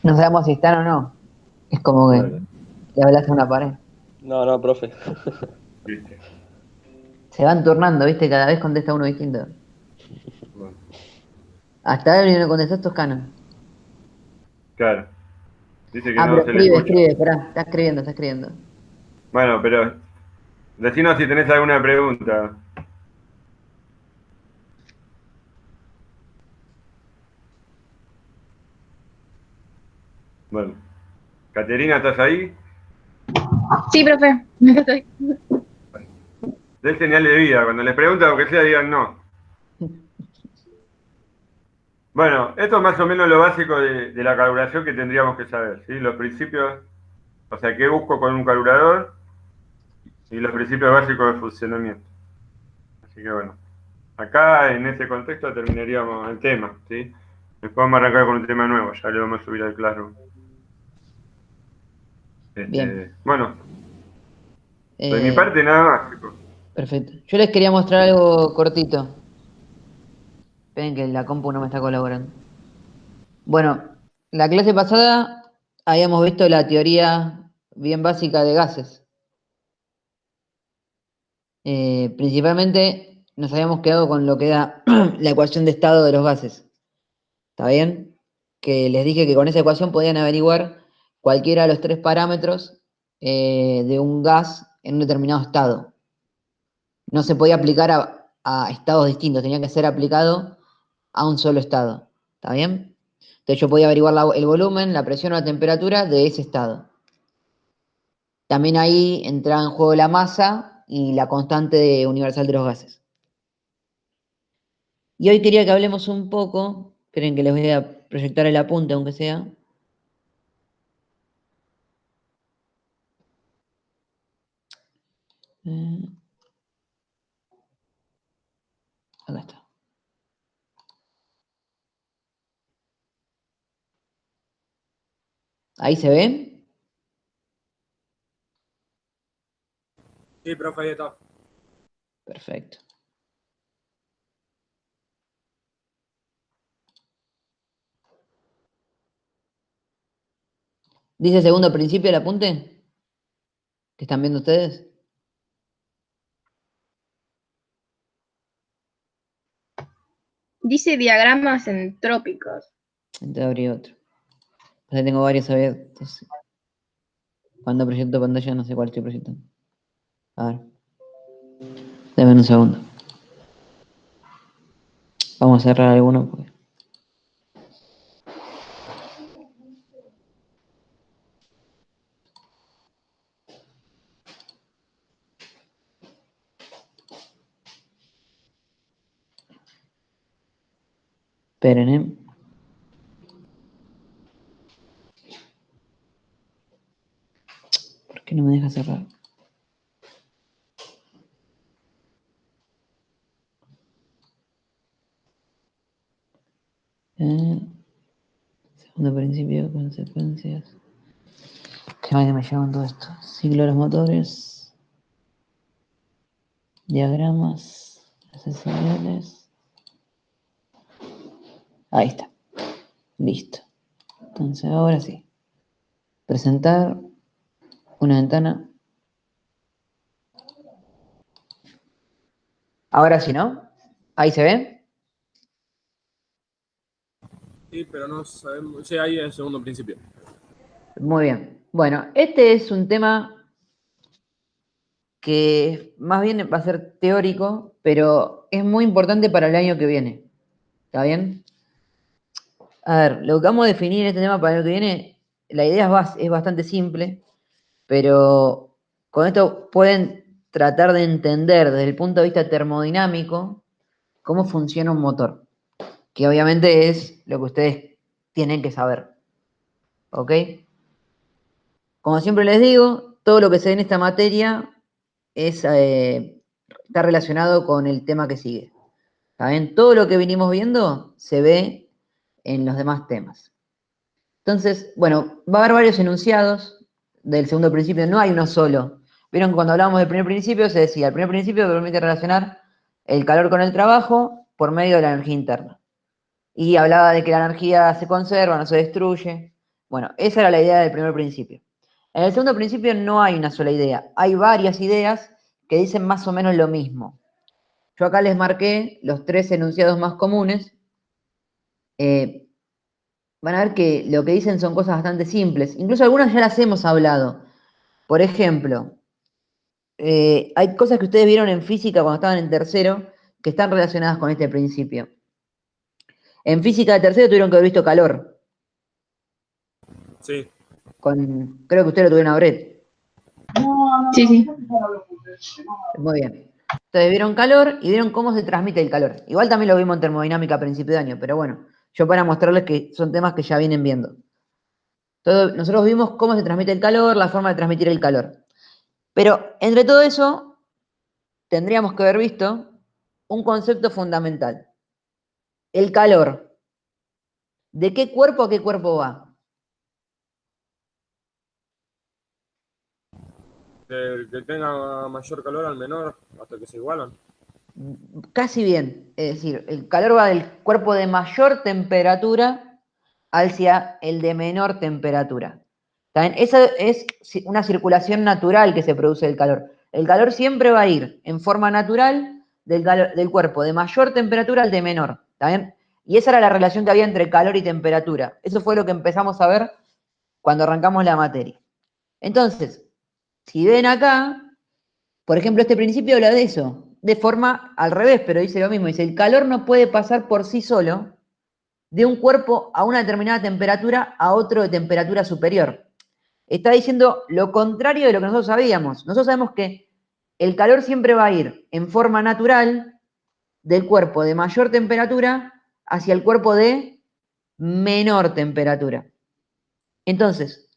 No sabemos si están o no. Es como que Vale. le hablas a una pared. No, profe. ¿Viste? Se van turnando, ¿viste? Cada vez contesta uno distinto. Bueno, Hasta ahora el único que contestó es Toscano. claro. Dice que Ah, no pero se le escribe, escucha. escribe, esperá, está escribiendo, está escribiendo. Bueno, pero decinos si tenés alguna pregunta. Bueno, Caterina, ¿estás ahí? Sí, profe. Estoy. Den señal de vida. Cuando les preguntan lo que sea, digan no. Bueno, esto es más o menos lo básico de la carburación que tendríamos que saber, ¿sí? Los principios, o sea, qué busco con un carburador y los principios básicos de funcionamiento. Así que bueno, acá en este contexto terminaríamos el tema, ¿sí? Después vamos a arrancar con un tema nuevo, ya le vamos a subir al Classroom. Bien. Bueno, de mi parte nada más, chicos. Perfecto. Yo les quería mostrar algo cortito. Esperen que la compu no me está colaborando. Bueno, la clase pasada habíamos visto la teoría bien básica de gases. Principalmente nos habíamos quedado con lo que era la ecuación de estado de los gases. ¿Está bien? Que les dije que con esa ecuación podían averiguar cualquiera de los 3 parámetros de un gas en un determinado estado. No se podía aplicar a estados distintos, tenía que ser aplicado a un solo estado. ¿Está bien? Entonces yo podía averiguar el volumen, la presión o la temperatura de ese estado. También ahí entraba en juego la masa y la constante universal de los gases. Y hoy quería que hablemos un poco, esperen que les voy a proyectar el apunte aunque sea. Acá está. ¿Ahí se ve? Sí, profe, ahí está. Perfecto. ¿Dice segundo principio el apunte? ¿Que están viendo ustedes? Dice diagramas entrópicos. Entonces abrí otro. Pues tengo varios abiertos. Cuando proyecto pantalla no sé cuál estoy proyectando. A ver. Dame un segundo. Vamos a cerrar alguno. Porque... Esperen, ¿eh? ¿Por qué no me deja cerrar? Segundo principio, consecuencias. ¿Qué más que me llevan todo esto? Ciclo de los motores. Diagramas. Accesoriales. Ahí está. Listo. Entonces ahora sí. Presentar una ventana. Ahora sí, ¿no? Ahí se ve. Sí, pero no sabemos. Sí, ahí en el segundo principio. Muy bien. Bueno, este es un tema que más bien va a ser teórico, pero es muy importante para el año que viene. ¿Está bien? A ver, lo que vamos a definir en este tema para el año que viene, la idea es bastante simple, pero con esto pueden tratar de entender desde el punto de vista termodinámico cómo funciona un motor, que obviamente es lo que ustedes tienen que saber. ¿Ok? Como siempre les digo, todo lo que se ve en esta materia está relacionado con el tema que sigue. ¿Está bien? Todo lo que venimos viendo se ve en los demás temas. Entonces, bueno, va a haber varios enunciados del segundo principio, no hay uno solo. Vieron que cuando hablábamos del primer principio se decía, el primer principio permite relacionar el calor con el trabajo por medio de la energía interna. Y hablaba de que la energía se conserva, no se destruye. Bueno, esa era la idea del primer principio. En el segundo principio no hay una sola idea, hay varias ideas que dicen más o menos lo mismo. Yo acá les marqué los 3 enunciados más comunes. van a ver que lo que dicen son cosas bastante simples. Incluso algunas ya las hemos hablado. Por ejemplo, hay cosas que ustedes vieron en física cuando estaban en tercero que están relacionadas con este principio. En física de tercero tuvieron que haber visto calor. Sí. Creo que ustedes lo tuvieron a Brett. Sí, sí. Muy bien. Entonces vieron calor y vieron cómo se transmite el calor. Igual también lo vimos en termodinámica a principio de año, pero bueno, yo para mostrarles que son temas que ya vienen viendo. Nosotros vimos cómo se transmite el calor, la forma de transmitir el calor. Pero entre todo eso, tendríamos que haber visto un concepto fundamental. El calor. ¿De qué cuerpo a qué cuerpo va? Del que tenga mayor calor al menor hasta que se igualan. Casi bien. Es decir, el calor va del cuerpo de mayor temperatura hacia el de menor temperatura. ¿También? Esa es una circulación natural que se produce del calor. El calor siempre va a ir en forma natural del cuerpo de mayor temperatura al de menor. ¿También? Y esa era la relación que había entre calor y temperatura. Eso fue lo que empezamos a ver cuando arrancamos la materia. Entonces, si ven acá, por ejemplo, este principio habla de eso, de forma al revés, pero dice lo mismo. Dice, el calor no puede pasar por sí solo de un cuerpo a una determinada temperatura a otro de temperatura superior. Está diciendo lo contrario de lo que nosotros sabíamos. Nosotros sabemos que el calor siempre va a ir en forma natural del cuerpo de mayor temperatura hacia el cuerpo de menor temperatura. Entonces,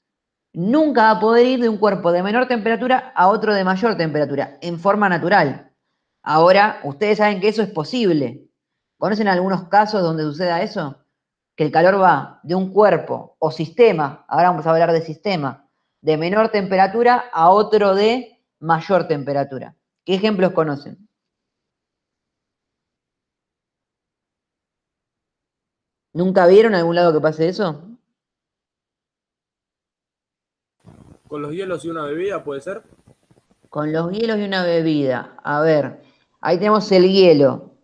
nunca va a poder ir de un cuerpo de menor temperatura a otro de mayor temperatura, en forma natural. Ahora, ustedes saben que eso es posible. ¿Conocen algunos casos donde suceda eso? Que el calor va de un cuerpo o sistema, ahora vamos a hablar de sistema, de menor temperatura a otro de mayor temperatura. ¿Qué ejemplos conocen? ¿Nunca vieron algún lado que pase eso? Con los hielos y una bebida, ¿puede ser? Con los hielos y una bebida. A ver, ahí tenemos el hielo.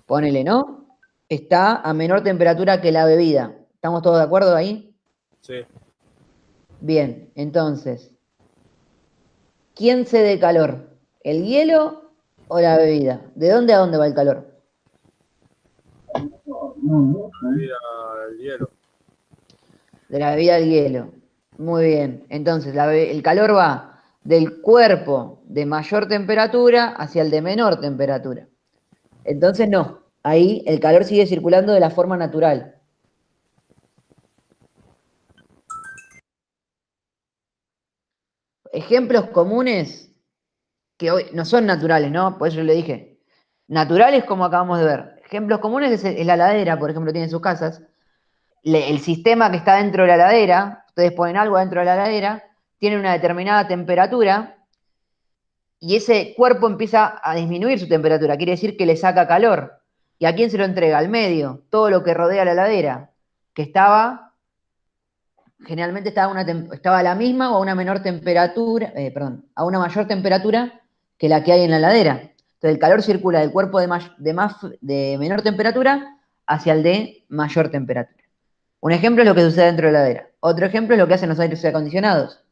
Ponele, ¿no? Está a menor temperatura que la bebida. ¿Estamos todos de acuerdo ahí? Sí. Bien, entonces, ¿quién cede calor? ¿El hielo o la bebida? ¿De dónde a dónde va el calor? Bebida al hielo. De la bebida al hielo. Muy bien. Entonces, el calor va del cuerpo de mayor temperatura hacia el de menor temperatura. Entonces, no. Ahí el calor sigue circulando de la forma natural. Ejemplos comunes que hoy no son naturales, ¿no? Por eso yo le dije. Naturales como acabamos de ver. Ejemplos comunes es la heladera, por ejemplo, tiene sus casas. El sistema que está dentro de la heladera, ustedes ponen algo dentro de la heladera, tiene una determinada temperatura y ese cuerpo empieza a disminuir su temperatura, quiere decir que le saca calor. ¿Y a quién se lo entrega? Al medio, todo lo que rodea la heladera, que generalmente estaba a la misma o a una menor temperatura, a una mayor temperatura que la que hay en la heladera. Entonces el calor circula del cuerpo de menor temperatura hacia el de mayor temperatura. Un ejemplo es lo que sucede dentro de la heladera. Otro ejemplo es lo que hacen los aires acondicionados.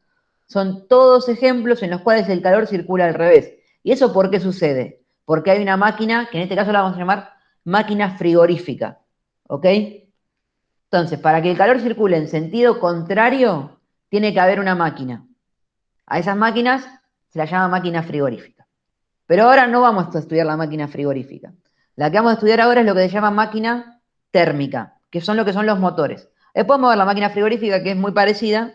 Son todos ejemplos en los cuales el calor circula al revés. ¿Y eso por qué sucede? Porque hay una máquina, que en este caso la vamos a llamar máquina frigorífica. ¿Ok? Entonces, para que el calor circule en sentido contrario, tiene que haber una máquina. A esas máquinas se las llama máquina frigorífica. Pero ahora no vamos a estudiar la máquina frigorífica. La que vamos a estudiar ahora es lo que se llama máquina térmica, que son lo que son los motores. Después vamos a ver la máquina frigorífica, que es muy parecida,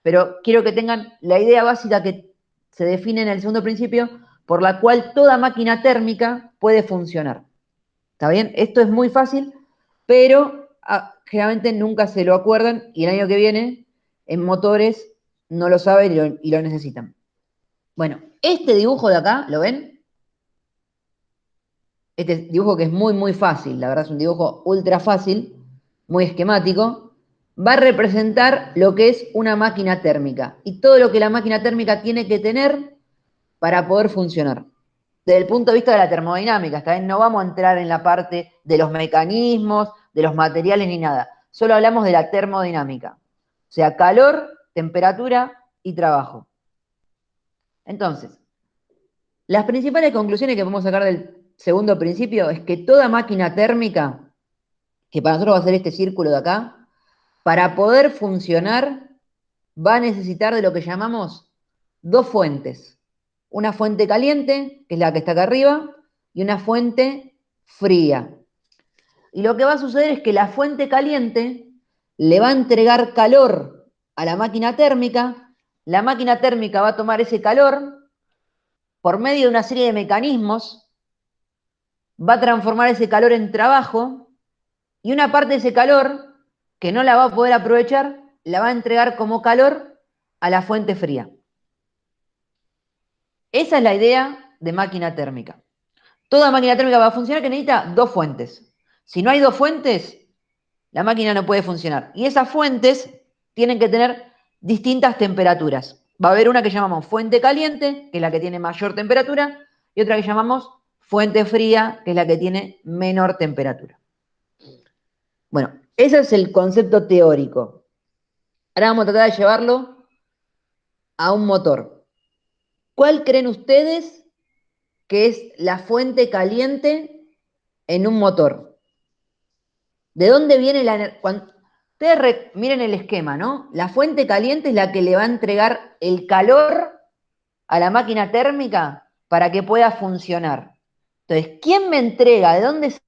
pero quiero que tengan la idea básica que se define en el segundo principio, por la cual toda máquina térmica puede funcionar. ¿Está bien? Esto es muy fácil, pero generalmente nunca se lo acuerdan y el año que viene en motores no lo saben y lo necesitan. Bueno, este dibujo de acá, ¿lo ven? Este dibujo que es muy, muy fácil, la verdad es un dibujo ultra fácil, muy esquemático, va a representar lo que es una máquina térmica y todo lo que la máquina térmica tiene que tener para poder funcionar. Desde el punto de vista de la termodinámica, ¿está bien? No vamos a entrar en la parte de los mecanismos, de los materiales ni nada. solo hablamos de la termodinámica. O sea, calor, temperatura y trabajo. Entonces, las principales conclusiones que podemos sacar del segundo principio es que toda máquina térmica, que para nosotros va a ser este círculo de acá, para poder funcionar va a necesitar de lo que llamamos dos fuentes. Una fuente caliente, que es la que está acá arriba, y una fuente fría. Y lo que va a suceder es que la fuente caliente le va a entregar calor a la máquina térmica va a tomar ese calor por medio de una serie de mecanismos, va a transformar ese calor en trabajo, y una parte de ese calor, que no la va a poder aprovechar, la va a entregar como calor a la fuente fría. Esa es la idea de máquina térmica. Toda máquina térmica va a funcionar que necesita dos fuentes. Si no hay dos fuentes, la máquina no puede funcionar. Y esas fuentes tienen que tener distintas temperaturas. Va a haber una que llamamos fuente caliente, que es la que tiene mayor temperatura, y otra que llamamos fuente fría, que es la que tiene menor temperatura. Bueno, ese es el concepto teórico. Ahora vamos a tratar de llevarlo a un motor. ¿Cuál creen ustedes que es la fuente caliente en un motor? ¿De dónde viene la energía? Ustedes miren el esquema, ¿no? La fuente caliente es la que le va a entregar el calor a la máquina térmica para que pueda funcionar. Entonces, ¿quién me entrega? ¿De dónde se...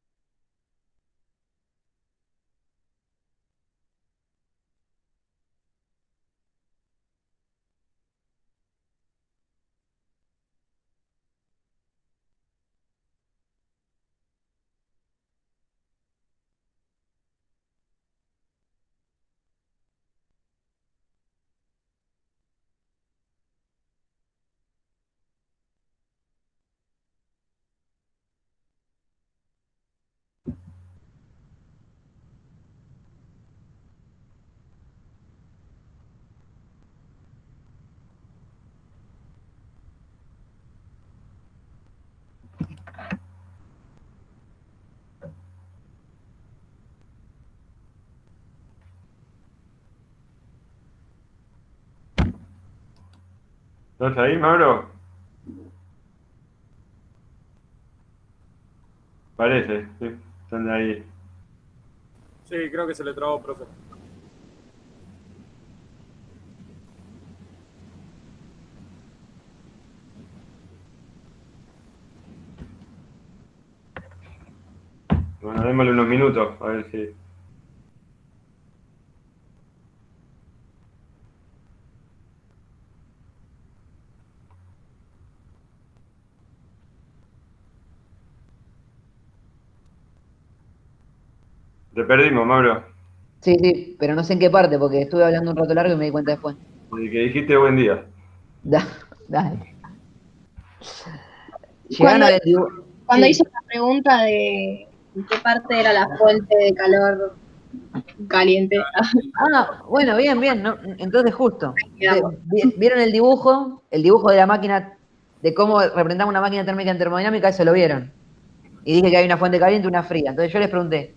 ¿Estás ahí, Mauro? Parece, sí. Están ahí. Sí, creo que se le trabó, profe. Bueno, démosle unos minutos, a ver si... Te perdimos, Mauro. Sí, sí, pero no sé en qué parte, porque estuve hablando un rato largo y me di cuenta después. Desde que dijiste buen día. Dale. Llegaron a ver el dibujo. Cuando Sí. hizo la pregunta de en qué parte era la fuente de calor caliente, Ah, bueno, bien, bien. ¿No? Entonces, justo. quedamos. ¿Vieron el dibujo? El dibujo de la máquina, de cómo representamos una máquina térmica en termodinámica, eso lo vieron. Y dije que hay una fuente caliente y una fría. Entonces yo les pregunté,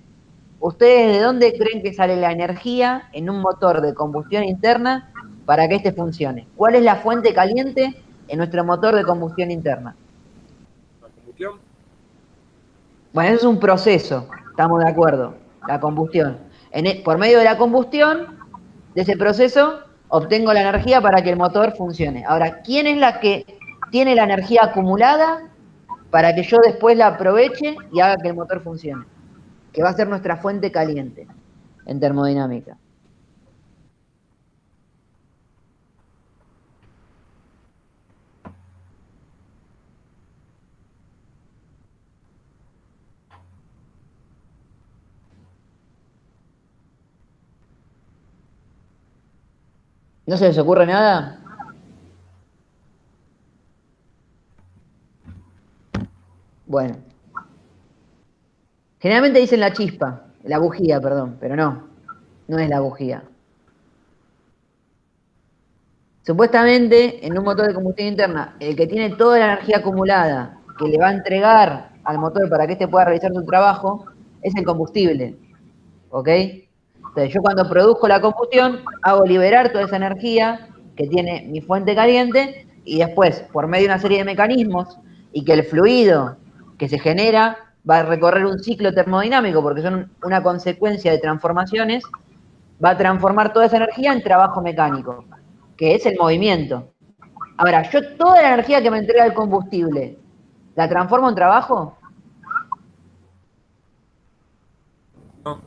¿ustedes de dónde creen que sale la energía en un motor de combustión interna para que éste funcione? ¿Cuál es la fuente caliente en nuestro motor de combustión interna? ¿La combustión? Bueno, eso es un proceso, estamos de acuerdo, la combustión. Por medio de la combustión, de ese proceso, obtengo la energía para que el motor funcione. Ahora, ¿quién es la que tiene la energía acumulada para que yo después la aproveche y haga que el motor funcione? Que va a ser nuestra fuente caliente en termodinámica. ¿No se les ocurre nada? Bueno. Generalmente dicen la chispa, la bujía, perdón, pero no, no es la bujía. Supuestamente, en un motor de combustión interna, el que tiene toda la energía acumulada que le va a entregar al motor para que éste pueda realizar su trabajo, es el combustible. ¿Ok? Entonces, yo cuando produzco la combustión, hago liberar toda esa energía que tiene mi fuente caliente y después, por medio de una serie de mecanismos y que el fluido que se genera va a recorrer un ciclo termodinámico porque son una consecuencia de transformaciones, va a transformar toda esa energía en trabajo mecánico, que es el movimiento. Ahora, yo toda la energía que me entrega el combustible, ¿la transformo en trabajo? No,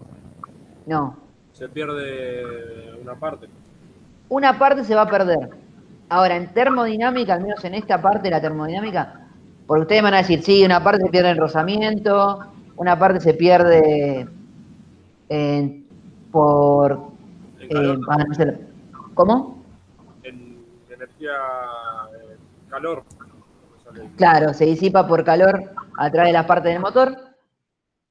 No. se pierde una parte. Una parte se va a perder. Ahora, en termodinámica, al menos en esta parte de la termodinámica, porque ustedes van a decir, sí, una parte se pierde en rozamiento, una parte se pierde por... En calor van a hacer- ¿Cómo? en energía, calor. Claro, se disipa por calor a través de la parte del motor,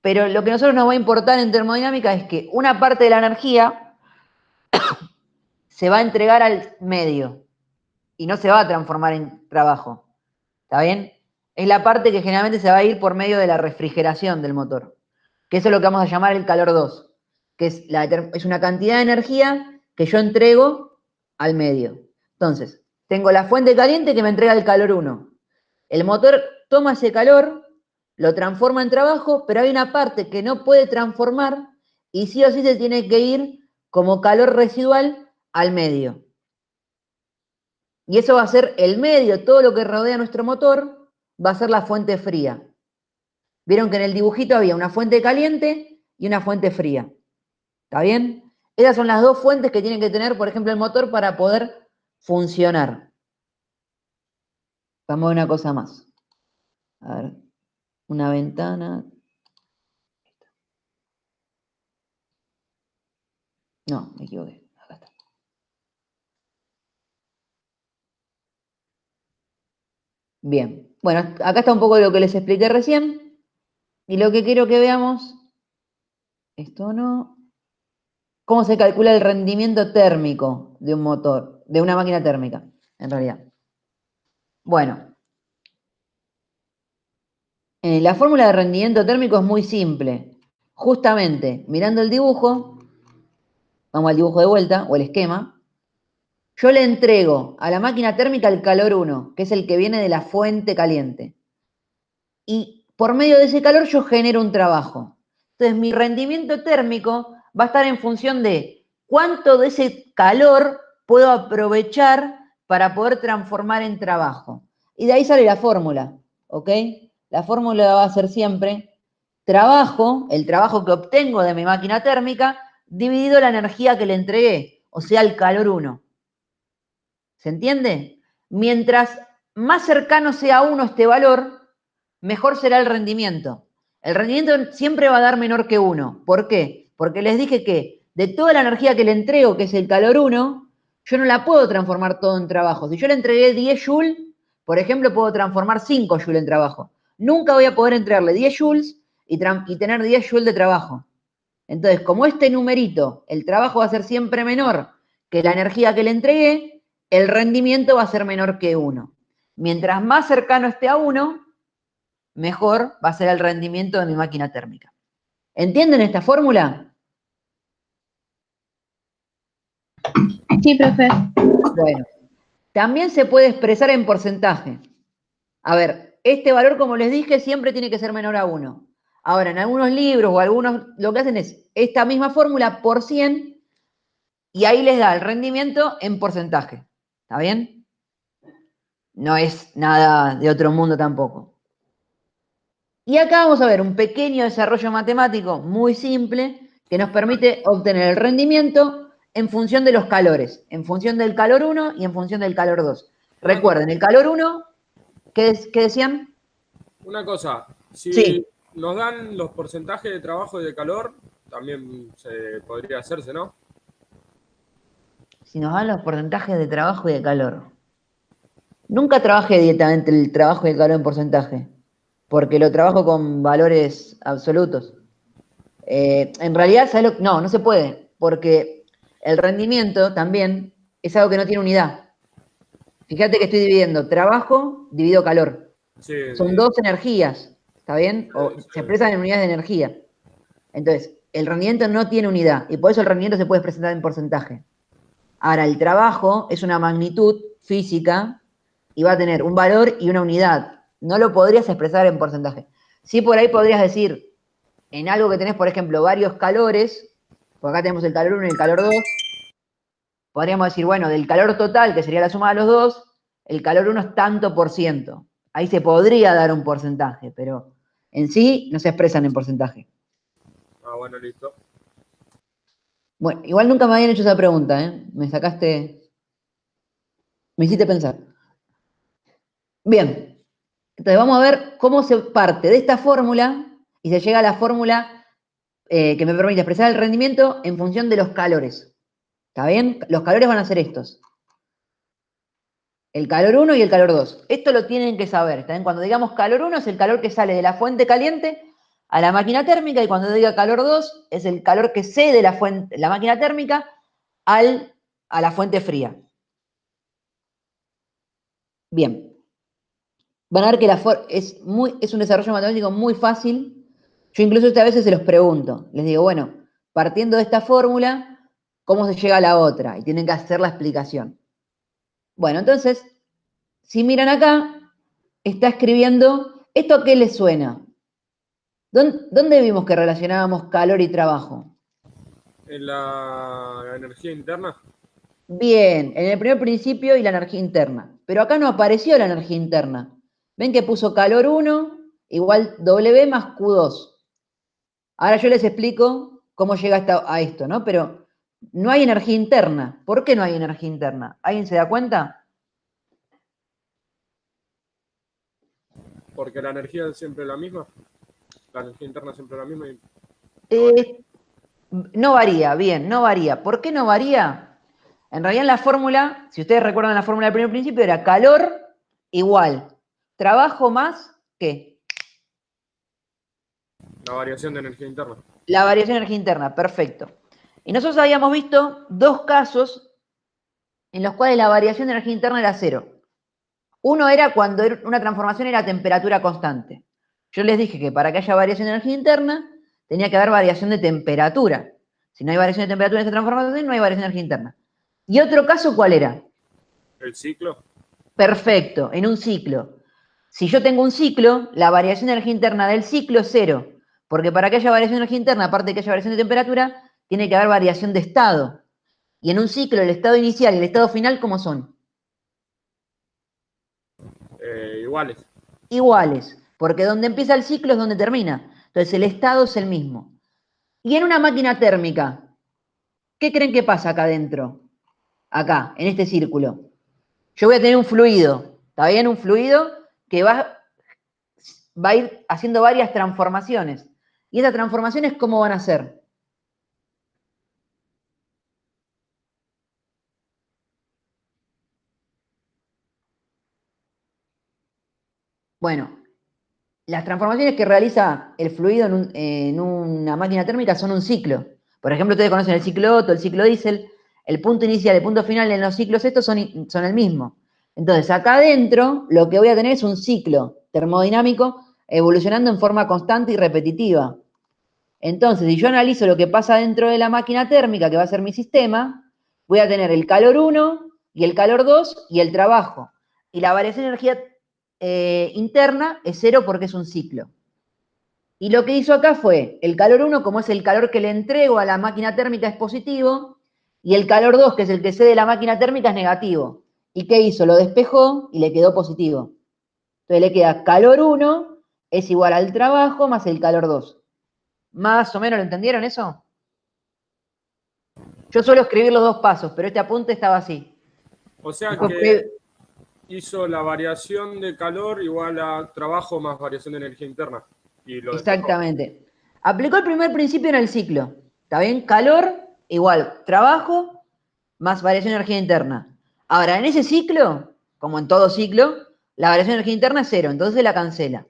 pero lo que a nosotros nos va a importar en termodinámica es que una parte de la energía se va a entregar al medio y no se va a transformar en trabajo. ¿Está bien? Es la parte que generalmente se va a ir por medio de la refrigeración del motor, que eso es lo que vamos a llamar el calor 2, que es una cantidad de energía que yo entrego al medio. Entonces, tengo la fuente caliente que me entrega el calor 1. El motor toma ese calor, lo transforma en trabajo, pero hay una parte que no puede transformar y sí o sí se tiene que ir como calor residual al medio. Y eso va a ser el medio, todo lo que rodea nuestro motor, va a ser la fuente fría. Vieron que en el dibujito había una fuente caliente y una fuente fría. ¿Está bien? Esas son las dos fuentes que tiene que tener, por ejemplo, el motor para poder funcionar. Vamos a ver una cosa más. A ver, una ventana. No, me equivoqué. Acá está. Bien. Bueno, acá está un poco de lo que les expliqué recién. Y lo que quiero que veamos, esto no, cómo se calcula el rendimiento térmico de un motor, de una máquina térmica, en realidad. Bueno, la fórmula de rendimiento térmico es muy simple. Justamente, mirando el dibujo, vamos al dibujo de vuelta, o el esquema, yo le entrego a la máquina térmica el calor 1, que es el que viene de la fuente caliente. Y por medio de ese calor yo genero un trabajo. Entonces, mi rendimiento térmico va a estar en función de cuánto de ese calor puedo aprovechar para poder transformar en trabajo. Y de ahí sale la fórmula, ¿ok? La fórmula va a ser siempre trabajo, el trabajo que obtengo de mi máquina térmica, dividido la energía que le entregué, o sea, el calor 1. ¿Se entiende? Mientras más cercano sea a 1 este valor, mejor será el rendimiento. El rendimiento siempre va a dar menor que 1. ¿Por qué? Porque les dije que de toda la energía que le entrego, que es el calor 1, yo no la puedo transformar todo en trabajo. Si yo le entregué 10 joules, por ejemplo, puedo transformar 5 joules en trabajo. Nunca voy a poder entregarle 10 joules y tener 10 joules de trabajo. Entonces, como este numerito, el trabajo va a ser siempre menor que la energía que le entregué, el rendimiento va a ser menor que 1. Mientras más cercano esté a 1, mejor va a ser el rendimiento de mi máquina térmica. ¿Entienden esta fórmula? Sí, profe. Bueno, también se puede expresar en porcentaje. A ver, este valor, como les dije, siempre tiene que ser menor a 1. Ahora, en algunos libros o algunos lo que hacen es esta misma fórmula por 100 y ahí les da el rendimiento en porcentaje. ¿Está bien? No es nada de otro mundo tampoco. Y acá vamos a ver un pequeño desarrollo matemático muy simple que nos permite obtener el rendimiento en función de los calores, en función del calor 1 y en función del calor 2. Recuerden, el calor 1, ¿qué decían? Una cosa, si Sí. nos dan los porcentajes de trabajo y de calor, también se podría hacerse, ¿no? Si nos dan los porcentajes de trabajo y de calor. Nunca trabajé directamente el trabajo y el calor en porcentaje, porque lo trabajo con valores absolutos. En realidad, no, no se puede, porque el rendimiento también es algo que no tiene unidad. Fíjate que estoy dividiendo trabajo dividido calor. Sí, Son dos energías, ¿está bien? O se expresan en unidades de energía. Entonces, el rendimiento no tiene unidad y por eso el rendimiento se puede presentar en porcentaje. Ahora, el trabajo es una magnitud física y va a tener un valor y una unidad. No lo podrías expresar en porcentaje. Sí, por ahí podrías decir, en algo que tenés, por ejemplo, varios calores, por acá tenemos el calor 1 y el calor 2, podríamos decir, bueno, del calor total, que sería la suma de los dos, el calor 1 es tanto por ciento. Ahí se podría dar un porcentaje, pero en sí no se expresan en porcentaje. Ah, bueno, listo. Bueno, igual nunca me habían hecho esa pregunta, ¿eh? Me hiciste pensar. Bien, entonces vamos a ver cómo se parte de esta fórmula y se llega a la fórmula que me permite expresar el rendimiento en función de los calores. ¿Está bien? Los calores van a ser estos. El calor 1 y el calor 2. Esto lo tienen que saber. ¿Está bien? Cuando digamos calor 1 es el calor que sale de la fuente caliente a la máquina térmica y cuando diga calor 2 es el calor que cede la máquina térmica a la fuente fría. Bien. Van a ver que es un desarrollo matemático muy fácil. Yo incluso a veces se los pregunto. Les digo, bueno, partiendo de esta fórmula, ¿cómo se llega a la otra? Y tienen que hacer la explicación. Bueno, entonces, si miran acá, está escribiendo, ¿esto a qué les suena? ¿Dónde vimos que relacionábamos calor y trabajo? En la energía interna. Bien, en el primer principio y la energía interna. Pero acá no apareció la energía interna. Ven que puso calor 1 igual W más Q2. Ahora yo les explico cómo llega a esto, ¿no? Pero no hay energía interna. ¿Por qué no hay energía interna? ¿Alguien se da cuenta? Porque la energía es siempre la misma. La energía interna es siempre la misma. No varía, bien, no varía. ¿Por qué no varía? En realidad en la fórmula, si ustedes recuerdan la fórmula del primer principio, era calor igual trabajo más, ¿qué? La variación de energía interna. La variación de energía interna, perfecto. Y nosotros habíamos visto dos casos en los cuales la variación de energía interna era cero. Uno era cuando una transformación era a temperatura constante. Yo les dije que para que haya variación de energía interna, tenía que haber variación de temperatura. Si no hay variación de temperatura en esa transformación, no hay variación de energía interna. ¿Y otro caso cuál era? ¿El ciclo? Perfecto, en un ciclo. Si yo tengo un ciclo, la variación de energía interna del ciclo es cero. Porque para que haya variación de energía interna, aparte de que haya variación de temperatura, tiene que haber variación de estado. Y en un ciclo, el estado inicial y el estado final, ¿cómo son? Iguales. Iguales. Porque donde empieza el ciclo es donde termina. Entonces el estado es el mismo. Y en una máquina térmica, ¿qué creen que pasa acá adentro? Acá, en este círculo. Yo voy a tener un fluido. ¿Está bien? Un fluido que va a ir haciendo varias transformaciones. ¿Y esas transformaciones cómo van a ser? Bueno, las transformaciones que realiza el fluido en una máquina térmica son un ciclo. Por ejemplo, ustedes conocen el ciclo Otto, el ciclo Diesel. El punto inicial y el punto final en los ciclos estos son el mismo. Entonces, acá adentro lo que voy a tener es un ciclo termodinámico evolucionando en forma constante y repetitiva. Entonces, si yo analizo lo que pasa dentro de la máquina térmica, que va a ser mi sistema, voy a tener el calor 1 y el calor 2 y el trabajo. Y la variación de energía interna es cero porque es un ciclo. Y lo que hizo acá fue, el calor 1, como es el calor que le entrego a la máquina térmica, es positivo, y el calor 2, que es el que cede la máquina térmica, es negativo. ¿Y qué hizo? Lo despejó y le quedó positivo. Entonces le queda calor 1 es igual al trabajo más el calor 2. ¿Más o menos lo entendieron eso? Yo suelo escribir los dos pasos, pero este apunte estaba así. O sea Después que hizo la variación de calor igual a trabajo más variación de energía interna. Y lo despejó. Exactamente. Aplicó el primer principio en el ciclo. ¿Está bien? Calor igual trabajo más variación de energía interna. Ahora, en ese ciclo, como en todo ciclo, la variación de energía interna es cero, entonces la cancela.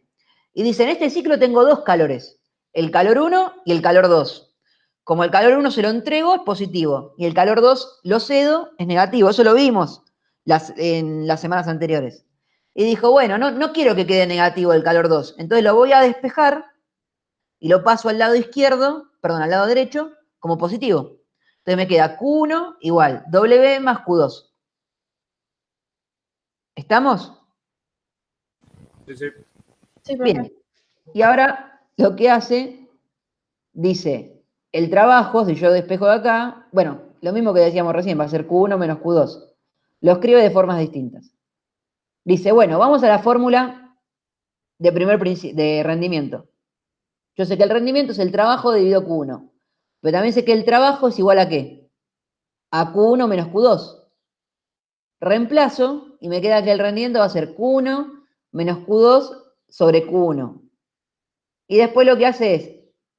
Y dice, en este ciclo tengo dos calores, el calor 1 y el calor 2. Como el calor 1 se lo entrego, es positivo, y el calor 2 lo cedo, es negativo. Eso lo vimos en las semanas anteriores. Y dijo, bueno, no quiero que quede negativo el calor 2, entonces lo voy a despejar y lo paso al lado izquierdo, perdón, al lado derecho como positivo. Entonces me queda Q1 igual W más Q2. ¿Estamos? Sí, sí. Sí, profe. Bien. Y ahora lo que hace, dice, el trabajo, si yo despejo de acá, bueno, lo mismo que decíamos recién, va a ser Q1 menos Q2. Lo escribe de formas distintas. Dice, bueno, vamos a la fórmula de rendimiento. Yo sé que el rendimiento es el trabajo dividido Q1. Pero también sé que el trabajo es igual a ¿qué? A Q1 menos Q2. Reemplazo y me queda que el rendimiento va a ser Q1 menos Q2 sobre Q1. Y después lo que hace es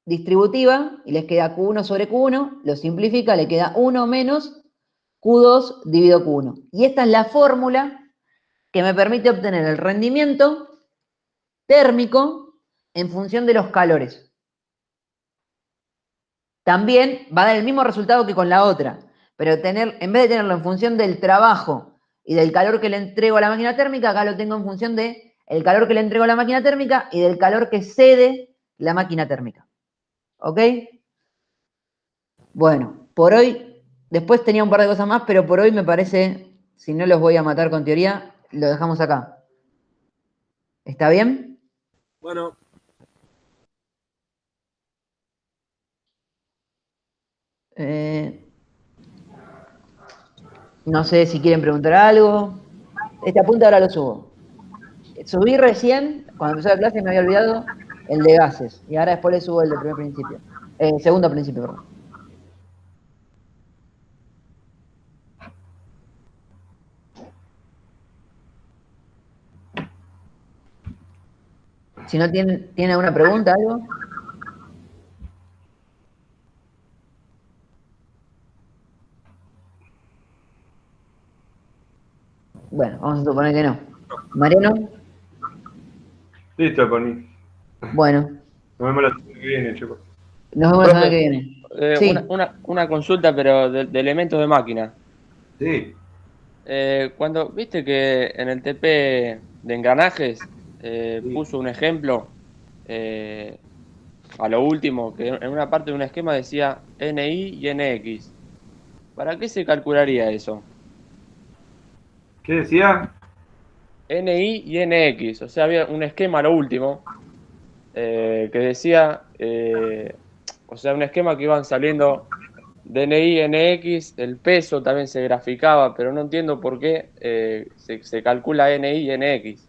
distributiva y les queda Q1 sobre Q1, lo simplifica, le queda 1 menos Q2 dividido Q1. Y esta es la fórmula que me permite obtener el rendimiento térmico en función de los calores. También va a dar el mismo resultado que con la otra, pero en vez de tenerlo en función del trabajo y del calor que le entrego a la máquina térmica, acá lo tengo en función del calor que le entrego a la máquina térmica y del calor que cede la máquina térmica. ¿Ok? Bueno, por hoy, después tenía un par de cosas más, pero por hoy me parece, si no los voy a matar con teoría, lo dejamos acá. ¿Está bien? Bueno, No sé si quieren preguntar algo. Este apunte ahora lo subo. Subí recién, cuando empezó la clase me había olvidado el de gases. Y ahora después le subo el de primer principio. Segundo principio, perdón. Si no tienen alguna pregunta, algo. Bueno, vamos a suponer que no. Mariano, Listo, por mí. bueno, Nos vemos la semana que viene, chicos. nos vemos la semana Profe, que viene. Sí, una consulta, pero de elementos de máquina. Sí. Cuando viste que en el TP de engranajes Sí. puso un ejemplo a lo último, que en una parte de un esquema decía NI y NX. ¿Para qué se calcularía eso? ¿Qué decía? NI y NX, o sea, había un esquema a lo último que decía, o sea, un esquema que iban saliendo DNI, NX, el peso también se graficaba, pero no entiendo por qué se calcula NI y NX.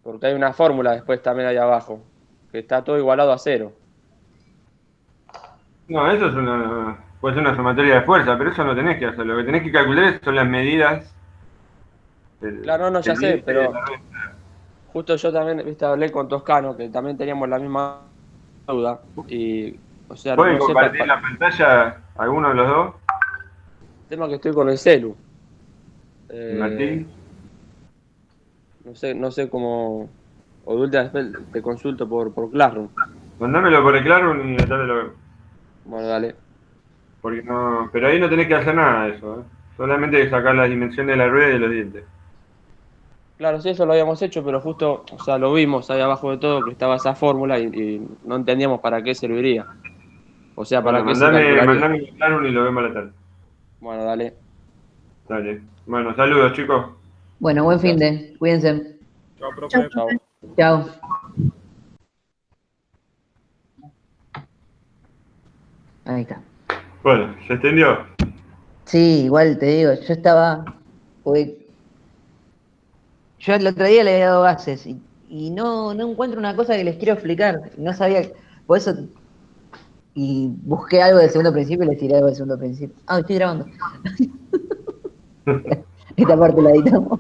Porque hay una fórmula después también ahí abajo, que está todo igualado a cero. No, eso es puede ser una sumatoria de fuerza, pero eso no tenés que hacer. Lo que tenés que calcular son las medidas Claro, no, ya del sé, límite de pero la red. justo yo también, viste, hablé con Toscano, que también teníamos la misma duda, y, o sea, ¿Pueden no sé, compartir la pantalla alguno de los dos? tema que estoy con el celu. ¿Y Martín? No sé cómo, o de última después te consulto por Classroom. Mandámelo por el Classroom y la tarde lo veo. Bueno, dale. Porque no, pero ahí no tenés que hacer nada de eso, ¿eh? Solamente sacar las dimensiones de la rueda y de los dientes. Claro, sí, eso lo habíamos hecho, pero justo, o sea, lo vimos ahí abajo de todo que estaba esa fórmula y no entendíamos para qué serviría. O sea, Bueno, para qué se calcularía. mandame el Classroom y lo vemos a la tarde. Bueno, dale. Dale. Bueno, saludos, chicos. bueno, buen fin Gracias. de. Cuídense. chao, profe. Chao. Chao. Ahí está. Bueno, ¿se extendió? Sí, igual te digo, yo estaba. Porque yo el otro día le había dado gases y no encuentro una cosa que les quiero explicar. No sabía. Por eso. Y busqué algo del segundo principio y les tiré algo del segundo principio. Ah, estoy grabando. Esta parte la editamos.